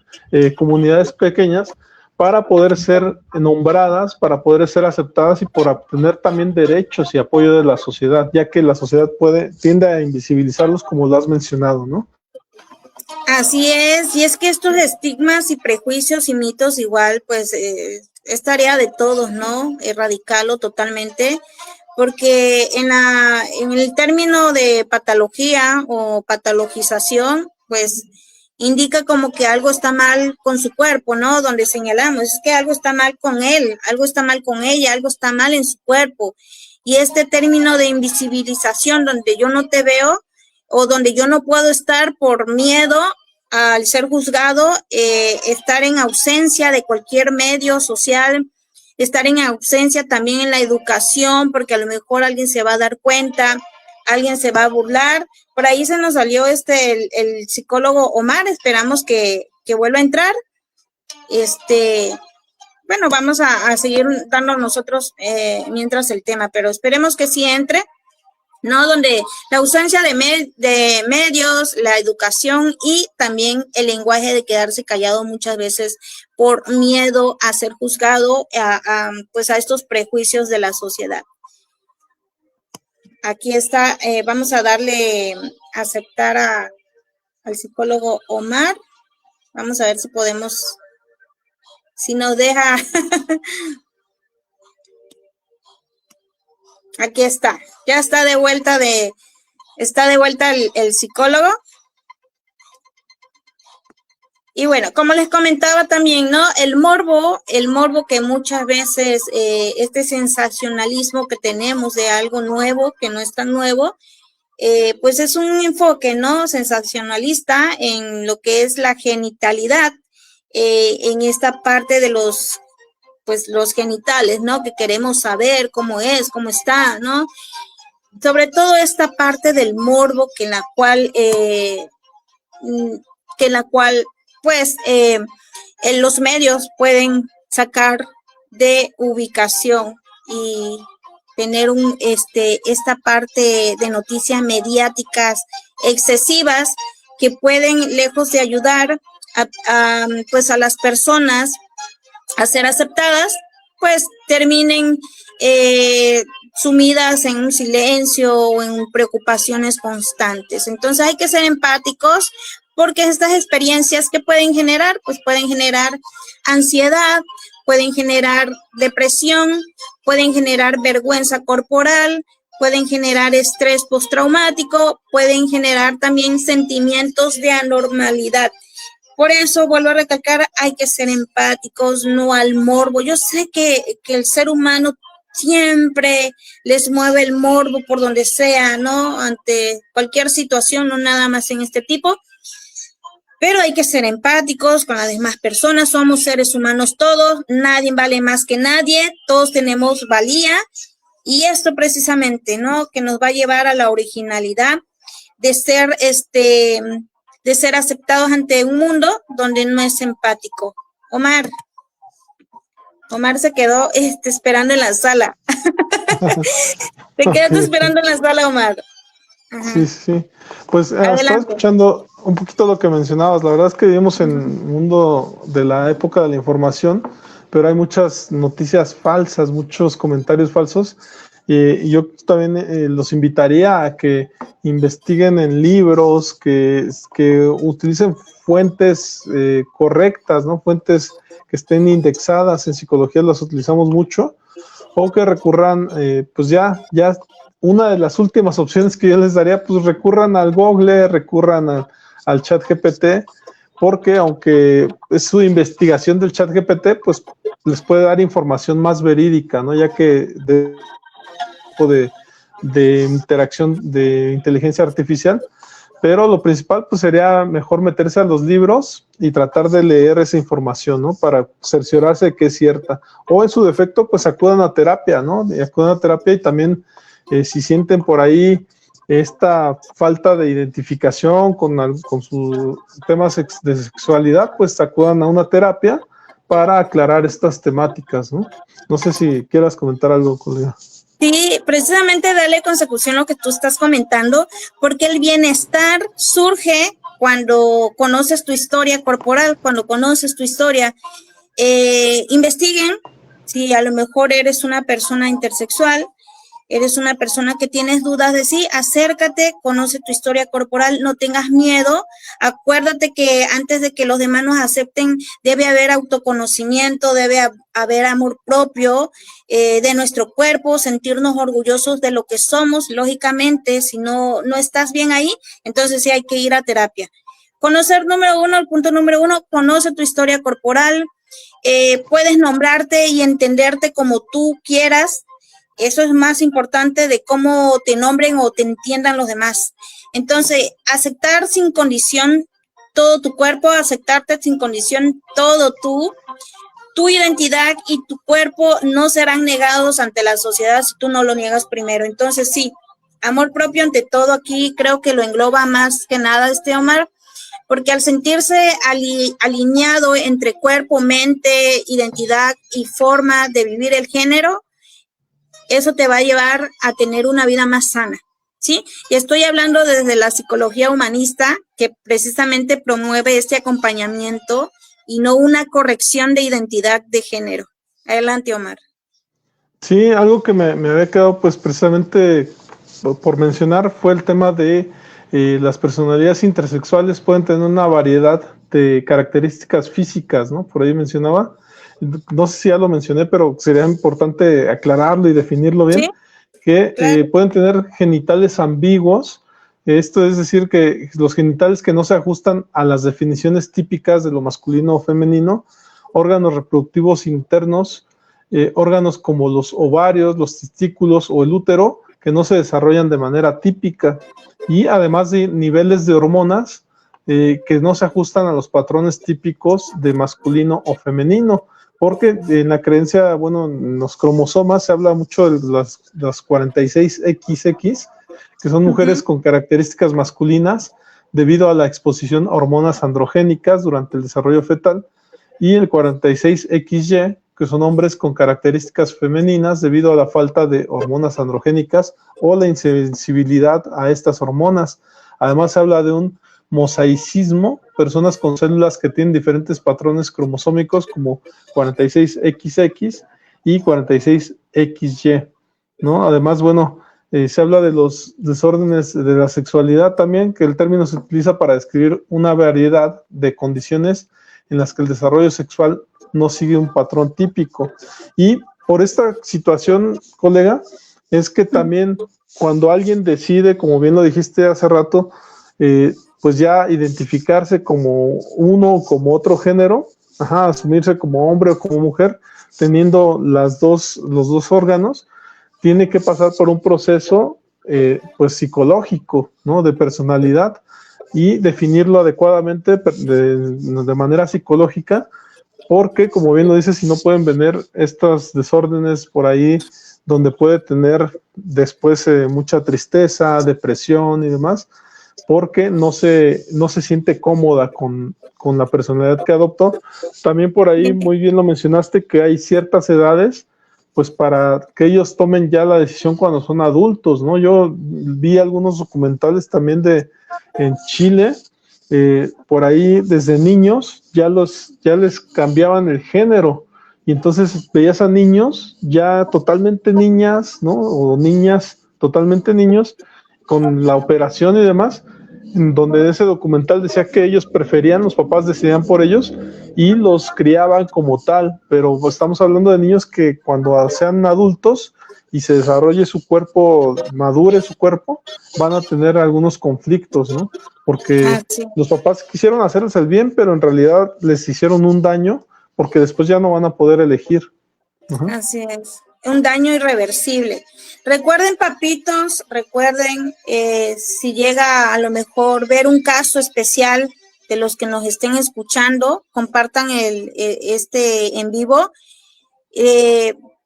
comunidades pequeñas para poder ser nombradas, para poder ser aceptadas y por obtener también derechos y apoyo de la sociedad, ya que la sociedad tiende a invisibilizarlos, como lo has mencionado, ¿no? Así es, y es que estos estigmas y prejuicios y mitos igual, pues es tarea de todos, ¿no? Erradicarlo totalmente, porque en el término de patología o patologización, pues indica como que algo está mal con su cuerpo, ¿no? Donde señalamos, es que algo está mal con él, algo está mal con ella, algo está mal en su cuerpo. Y este término de invisibilización, donde yo no te veo o donde yo no puedo estar por miedo al ser juzgado, estar en ausencia de cualquier medio social, estar en ausencia también en la educación, porque a lo mejor alguien se va a dar cuenta, alguien se va a burlar. Por ahí se nos salió el psicólogo Omar, esperamos que vuelva a entrar. Bueno, vamos a seguir dando nosotros mientras el tema, pero esperemos que sí entre, ¿no? Donde la ausencia de medios, la educación y también el lenguaje de quedarse callado muchas veces por miedo a ser juzgado, pues a estos prejuicios de la sociedad. Aquí está, vamos a darle a aceptar al psicólogo Omar. Vamos a ver si podemos, si nos deja. Aquí está, ya está de vuelta el psicólogo. Y bueno, como les comentaba también, ¿no? El morbo que muchas veces, este sensacionalismo que tenemos de algo nuevo, que no es tan nuevo, pues es un enfoque, ¿no? Sensacionalista en lo que es la genitalidad, en esta parte de los genitales, ¿no? Que queremos saber cómo es, cómo está, ¿no? Sobre todo esta parte del morbo que en la cual pues los medios pueden sacar de ubicación y tener esta parte de noticias mediáticas excesivas que pueden, lejos de ayudar pues a las personas a ser aceptadas, pues terminen sumidas en un silencio o en preocupaciones constantes. Entonces hay que ser empáticos porque estas experiencias que pueden generar, pues pueden generar ansiedad, pueden generar depresión, pueden generar vergüenza corporal, pueden generar estrés postraumático, pueden generar también sentimientos de anormalidad. Por eso, vuelvo a recalcar, hay que ser empáticos, no al morbo. Yo sé que el ser humano siempre les mueve el morbo por donde sea, ¿no? Ante cualquier situación, no nada más en este tipo. Pero hay que ser empáticos con las demás personas. Somos seres humanos todos, nadie vale más que nadie, todos tenemos valía. Y esto precisamente, ¿no? Que nos va a llevar a la originalidad de ser aceptados ante un mundo donde no es empático. Omar se quedó esperando en la sala. Te quedaste esperando en la sala, Omar. Ajá. Sí. Pues estaba escuchando un poquito lo que mencionabas. La verdad es que vivimos en un mundo de la época de la información, pero hay muchas noticias falsas, muchos comentarios falsos. Y yo también los invitaría a que investiguen en libros, que utilicen fuentes correctas, ¿no? Fuentes que estén indexadas en psicología, las utilizamos mucho, o que recurran, pues ya una de las últimas opciones que yo les daría, pues recurran al Google, recurran al ChatGPT, porque aunque es su investigación del ChatGPT, pues les puede dar información más verídica, ¿no? Ya que de interacción de inteligencia artificial, pero lo principal pues sería mejor meterse a los libros y tratar de leer esa información, ¿no? Para cerciorarse de que es cierta, o en su defecto pues acudan a terapia, ¿no? Y también si sienten por ahí esta falta de identificación con sus temas de sexualidad, pues acudan a una terapia para aclarar estas temáticas, ¿no? No sé si quieras comentar algo, colega. Sí, precisamente darle consecución a lo que tú estás comentando, porque el bienestar surge cuando conoces tu historia corporal, cuando conoces tu historia. Investiguen si a lo mejor eres una persona intersexual, eres una persona que tienes dudas de sí, acércate, conoce tu historia corporal, no tengas miedo. Acuérdate que antes de que los demás nos acepten, debe haber autoconocimiento, debe haber amor propio de nuestro cuerpo, sentirnos orgullosos de lo que somos. Lógicamente, si no estás bien ahí, entonces sí hay que ir a terapia. El punto número uno, conoce tu historia corporal, puedes nombrarte y entenderte como tú quieras. Eso es más importante de cómo te nombren o te entiendan los demás. Entonces, aceptar sin condición todo tu cuerpo, aceptarte sin condición todo tu identidad y tu cuerpo no serán negados ante la sociedad si tú no lo niegas primero. Entonces, sí, amor propio ante todo, aquí creo que lo engloba más que nada Omar, porque al sentirse alineado entre cuerpo, mente, identidad y forma de vivir el género, eso te va a llevar a tener una vida más sana, ¿sí? Y estoy hablando desde la psicología humanista, que precisamente promueve este acompañamiento y no una corrección de identidad de género. Adelante, Omar. Sí, algo que me había quedado pues precisamente por mencionar fue el tema de las personalidades intersexuales pueden tener una variedad de características físicas, ¿no? Por ahí mencionaba. No sé si ya lo mencioné, pero sería importante aclararlo y definirlo bien, ¿sí? Que claro, pueden tener genitales ambiguos. Esto es decir, que los genitales que no se ajustan a las definiciones típicas de lo masculino o femenino, órganos reproductivos internos, órganos como los ovarios, los testículos o el útero, que no se desarrollan de manera típica, y además de niveles de hormonas que no se ajustan a los patrones típicos de masculino o femenino. Porque en la creencia, bueno, en los cromosomas se habla mucho de las 46XX, que son mujeres con características masculinas debido a la exposición a hormonas androgénicas durante el desarrollo fetal, y el 46XY, que son hombres con características femeninas debido a la falta de hormonas androgénicas o la insensibilidad a estas hormonas. Además se habla de un mosaicismo, personas con células que tienen diferentes patrones cromosómicos como 46XX y 46XY, ¿no? Además, bueno, Se habla de los desórdenes de la sexualidad también, que el término se utiliza para describir una variedad de condiciones en las que el desarrollo sexual no sigue un patrón típico. Y por esta situación, colega, es que también cuando alguien decide, como bien lo dijiste hace rato, pues ya identificarse como uno o como otro género, asumirse como hombre o como mujer, teniendo los dos órganos, tiene que pasar por un proceso pues psicológico, ¿no? De personalidad, y definirlo adecuadamente de manera psicológica, porque como bien lo dices, si no pueden venir estos desórdenes por ahí, donde puede tener después mucha tristeza, depresión y demás, porque no se siente cómoda con la personalidad que adoptó. También por ahí muy bien lo mencionaste, que hay ciertas edades pues para que ellos tomen ya la decisión cuando son adultos, ¿no? Yo vi algunos documentales también en Chile, por ahí desde niños ya les cambiaban el género, y entonces veías a niños ya totalmente niñas, ¿no? O niñas totalmente niños, con la operación y demás, en donde ese documental decía que ellos preferían, los papás decidían por ellos y los criaban como tal, pero estamos hablando de niños que cuando sean adultos y se desarrolle su cuerpo, madure su cuerpo, van a tener algunos conflictos, ¿no? Porque los papás quisieron hacerles el bien, pero en realidad les hicieron un daño, porque después ya no van a poder elegir. Así es, un daño irreversible. Recuerden, papitos, si llega a lo mejor ver un caso especial de los que nos estén escuchando, compartan este en vivo.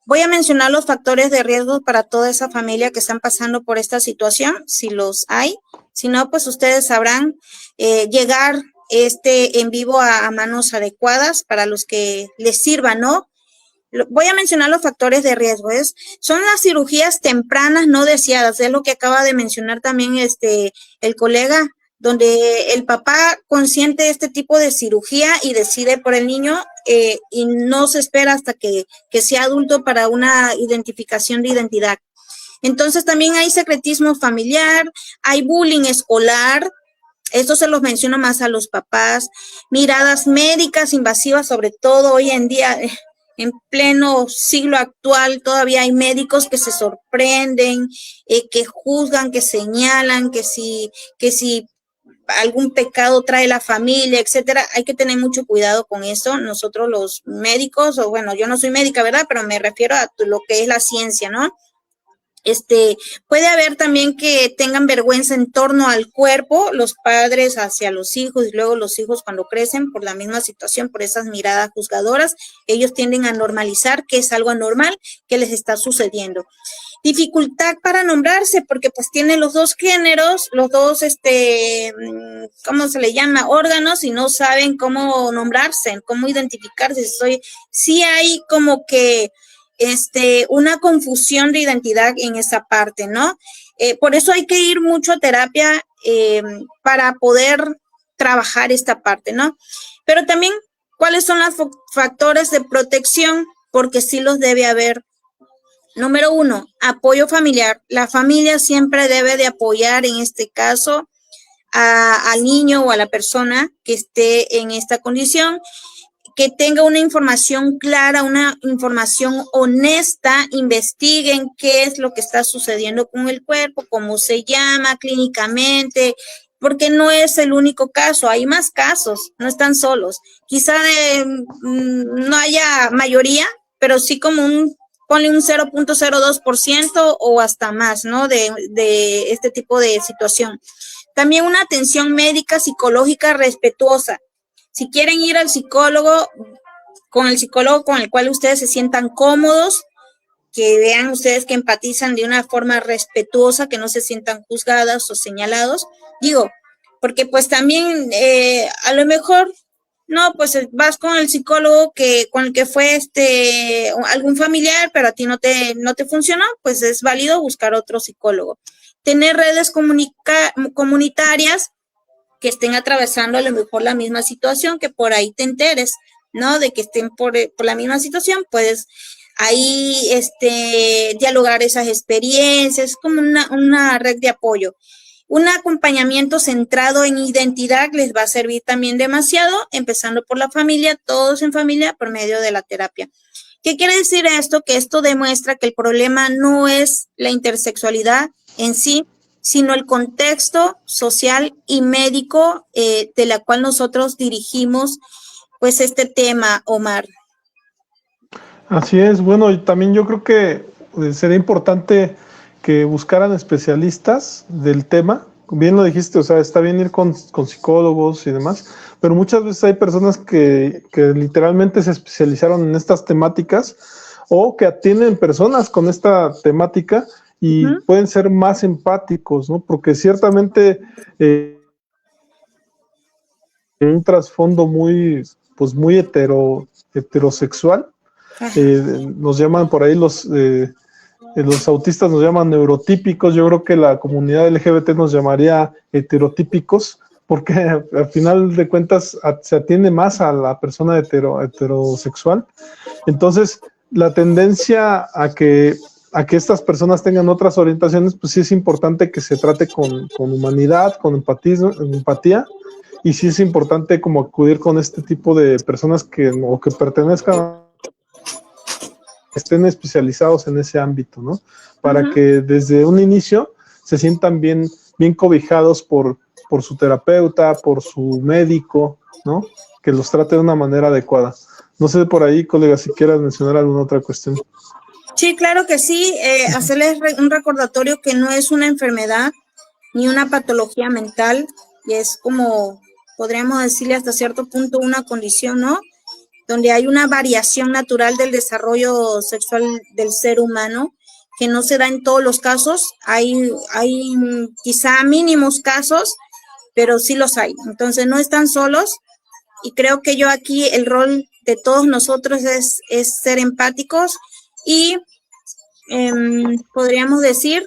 Voy a mencionar los factores de riesgo para toda esa familia que están pasando por esta situación, si los hay. Si no, pues ustedes sabrán llegar en vivo a manos adecuadas para los que les sirva, ¿no? Voy a mencionar los factores de riesgo. Son las cirugías tempranas no deseadas, es lo que acaba de mencionar también el colega, donde el papá consiente este tipo de cirugía y decide por el niño y no se espera hasta que sea adulto para una identificación de identidad. Entonces también hay secretismo familiar, hay bullying escolar. Esto se los menciono más a los papás. Miradas médicas invasivas, sobre todo hoy en día, en pleno siglo actual, todavía hay médicos que se sorprenden, que juzgan, que señalan, que si algún pecado trae la familia, etcétera. Hay que tener mucho cuidado con eso. Nosotros los médicos, o bueno, yo no soy médica, ¿verdad? Pero me refiero a lo que es la ciencia, ¿no? Puede haber también que tengan vergüenza en torno al cuerpo, los padres hacia los hijos, y luego los hijos cuando crecen por la misma situación, por esas miradas juzgadoras, ellos tienden a normalizar que es algo anormal que les está sucediendo. Dificultad para nombrarse, porque pues tienen los dos géneros, los dos, ¿cómo se le llama? Órganos, y no saben cómo nombrarse, cómo identificarse. Sí hay como que una confusión de identidad en esa parte, ¿no? Por eso hay que ir mucho a terapia para poder trabajar esta parte, ¿no? Pero también, ¿cuáles son los factores de protección? Porque sí los debe haber. Número 1, apoyo familiar. La familia siempre debe de apoyar, en este caso, al niño o a la persona que esté en esta condición, que tenga una información clara, una información honesta, investiguen qué es lo que está sucediendo con el cuerpo, cómo se llama clínicamente, porque no es el único caso, hay más casos, no están solos. Quizá no haya mayoría, pero sí como ponle un 0.02% o hasta más, ¿no? De este tipo de situación. También una atención médica, psicológica respetuosa. Si quieren ir al psicólogo, con el psicólogo con el cual ustedes se sientan cómodos, que vean ustedes que empatizan de una forma respetuosa, que no se sientan juzgadas o señalados. Digo, porque pues también a lo mejor, no, pues vas con el psicólogo con el que fue algún familiar, pero a ti no te funcionó, pues es válido buscar otro psicólogo. Tener redes comunitarias que estén atravesando a lo mejor la misma situación, que por ahí te enteres, ¿no? De que estén por la misma situación, puedes ahí dialogar esas experiencias, como una red de apoyo. Un acompañamiento centrado en identidad les va a servir también demasiado, empezando por la familia, todos en familia, por medio de la terapia. ¿Qué quiere decir esto? Que esto demuestra que el problema no es la intersexualidad en sí, sino el contexto social y médico de la cual nosotros dirigimos pues este tema, Omar. Así es, bueno, y también yo creo que sería importante que buscaran especialistas del tema. Bien lo dijiste, o sea, está bien ir con psicólogos y demás, pero muchas veces hay personas que literalmente se especializaron en estas temáticas o que atienden personas con esta temática y pueden ser más empáticos, ¿no? Porque ciertamente un trasfondo muy, pues muy heterosexual. Nos llaman por ahí los autistas, nos llaman neurotípicos. Yo creo que la comunidad LGBT nos llamaría heterotípicos, porque al final de cuentas se atiende más a la persona heterosexual. Entonces, la tendencia a que estas personas tengan otras orientaciones, pues sí es importante que se trate con humanidad, con empatía, y sí es importante como acudir con este tipo de personas que pertenezcan, estén especializados en ese ámbito, ¿no? Para que desde un inicio se sientan bien cobijados por su terapeuta, por su médico, ¿no? Que los trate de una manera adecuada. No sé por ahí, colega, si quieras mencionar alguna otra cuestión. Sí, claro que sí. Hacerles un recordatorio que no es una enfermedad ni una patología mental, y es como, podríamos decirle hasta cierto punto, una condición, ¿no? Donde hay una variación natural del desarrollo sexual del ser humano, que no se da en todos los casos. Hay quizá mínimos casos, pero sí los hay. Entonces no están solos, y creo que yo aquí el rol de todos nosotros es ser empáticos y podríamos decir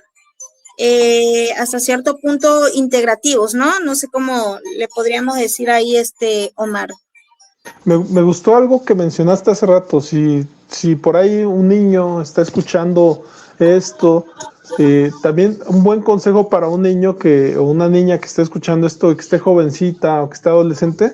hasta cierto punto integrativos, ¿no? No sé cómo le podríamos decir ahí, Omar. Me gustó algo que mencionaste hace rato. Si por ahí un niño está escuchando esto, también un buen consejo para un niño o una niña que esté escuchando esto y que esté jovencita o que esté adolescente,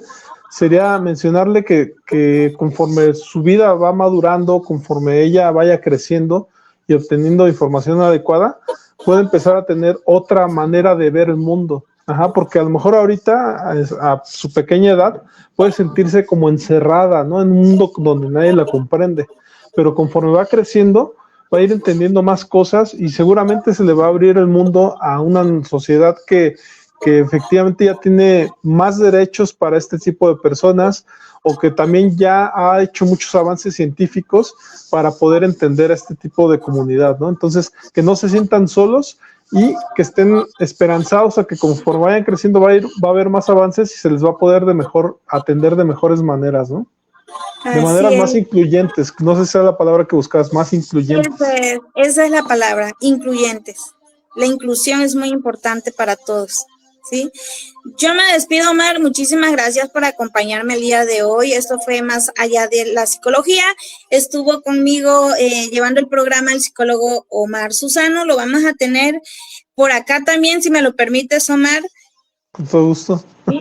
sería mencionarle que conforme su vida va madurando, conforme ella vaya creciendo y obteniendo información adecuada, puede empezar a tener otra manera de ver el mundo. Ajá, porque a lo mejor ahorita, a su pequeña edad, puede sentirse como encerrada, ¿no? En un mundo donde nadie la comprende. Pero conforme va creciendo, va a ir entendiendo más cosas y seguramente se le va a abrir el mundo a una sociedad que efectivamente ya tiene más derechos para este tipo de personas, o que también ya ha hecho muchos avances científicos para poder entender a este tipo de comunidad, ¿no? Entonces, que no se sientan solos y que estén esperanzados a que conforme vayan creciendo va a haber más avances y se les va a poder atender de mejores maneras, ¿no? De maneras más incluyentes. No sé si es la palabra que buscas, más incluyentes. Esa es la palabra, incluyentes. La inclusión es muy importante para todos, ¿sí? Yo me despido, Omar. Muchísimas gracias por acompañarme el día de hoy. Esto fue Más Allá de la Psicología. Estuvo conmigo llevando el programa el psicólogo Omar Susano. Lo vamos a tener por acá también, si me lo permites, Omar. Con todo gusto. ¿Sí?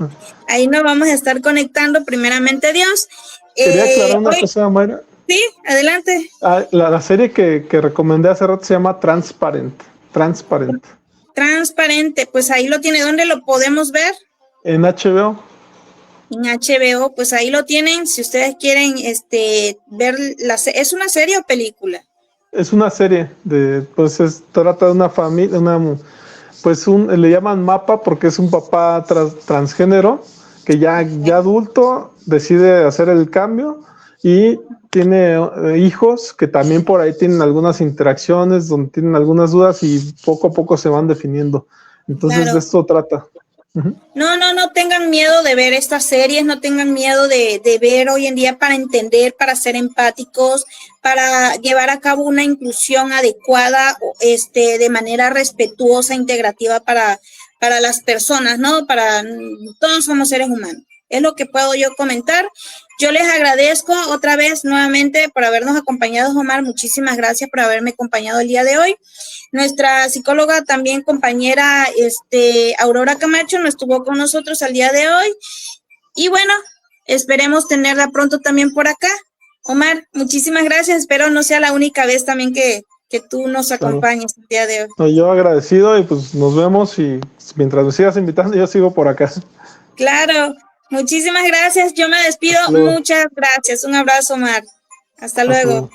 Ahí nos vamos a estar conectando, primeramente Dios. Quería aclarar una cosa, Mayra. Sí, adelante. La serie que recomendé hace rato se llama Transparent. Transparente, pues ahí lo tiene. ¿Dónde lo podemos ver? En HBO. En HBO, pues ahí lo tienen. Si ustedes quieren ver ¿es una serie o película? Es una serie trata de una familia, le llaman Mapa porque es un papá transgénero que ya adulto decide hacer el cambio y tiene hijos que también por ahí tienen algunas interacciones donde tienen algunas dudas y poco a poco se van definiendo. Entonces, claro, de esto trata. No tengan miedo de ver estas series, no tengan miedo de ver hoy en día, para entender, para ser empáticos, para llevar a cabo una inclusión adecuada, de manera respetuosa, integrativa para las personas, ¿no? Todos somos seres humanos. Es lo que puedo yo comentar. Yo les agradezco otra vez nuevamente por habernos acompañado, Omar. Muchísimas gracias por haberme acompañado el día de hoy. Nuestra psicóloga también, compañera Aurora Camacho, no estuvo con nosotros al día de hoy. Y bueno, esperemos tenerla pronto también por acá. Omar, muchísimas gracias. Espero no sea la única vez también que tú nos acompañes el día de hoy. No, yo agradecido y pues nos vemos y mientras me sigas invitando yo sigo por acá. Claro, muchísimas gracias. Yo me despido. Muchas gracias. Un abrazo, Omar. Hasta luego.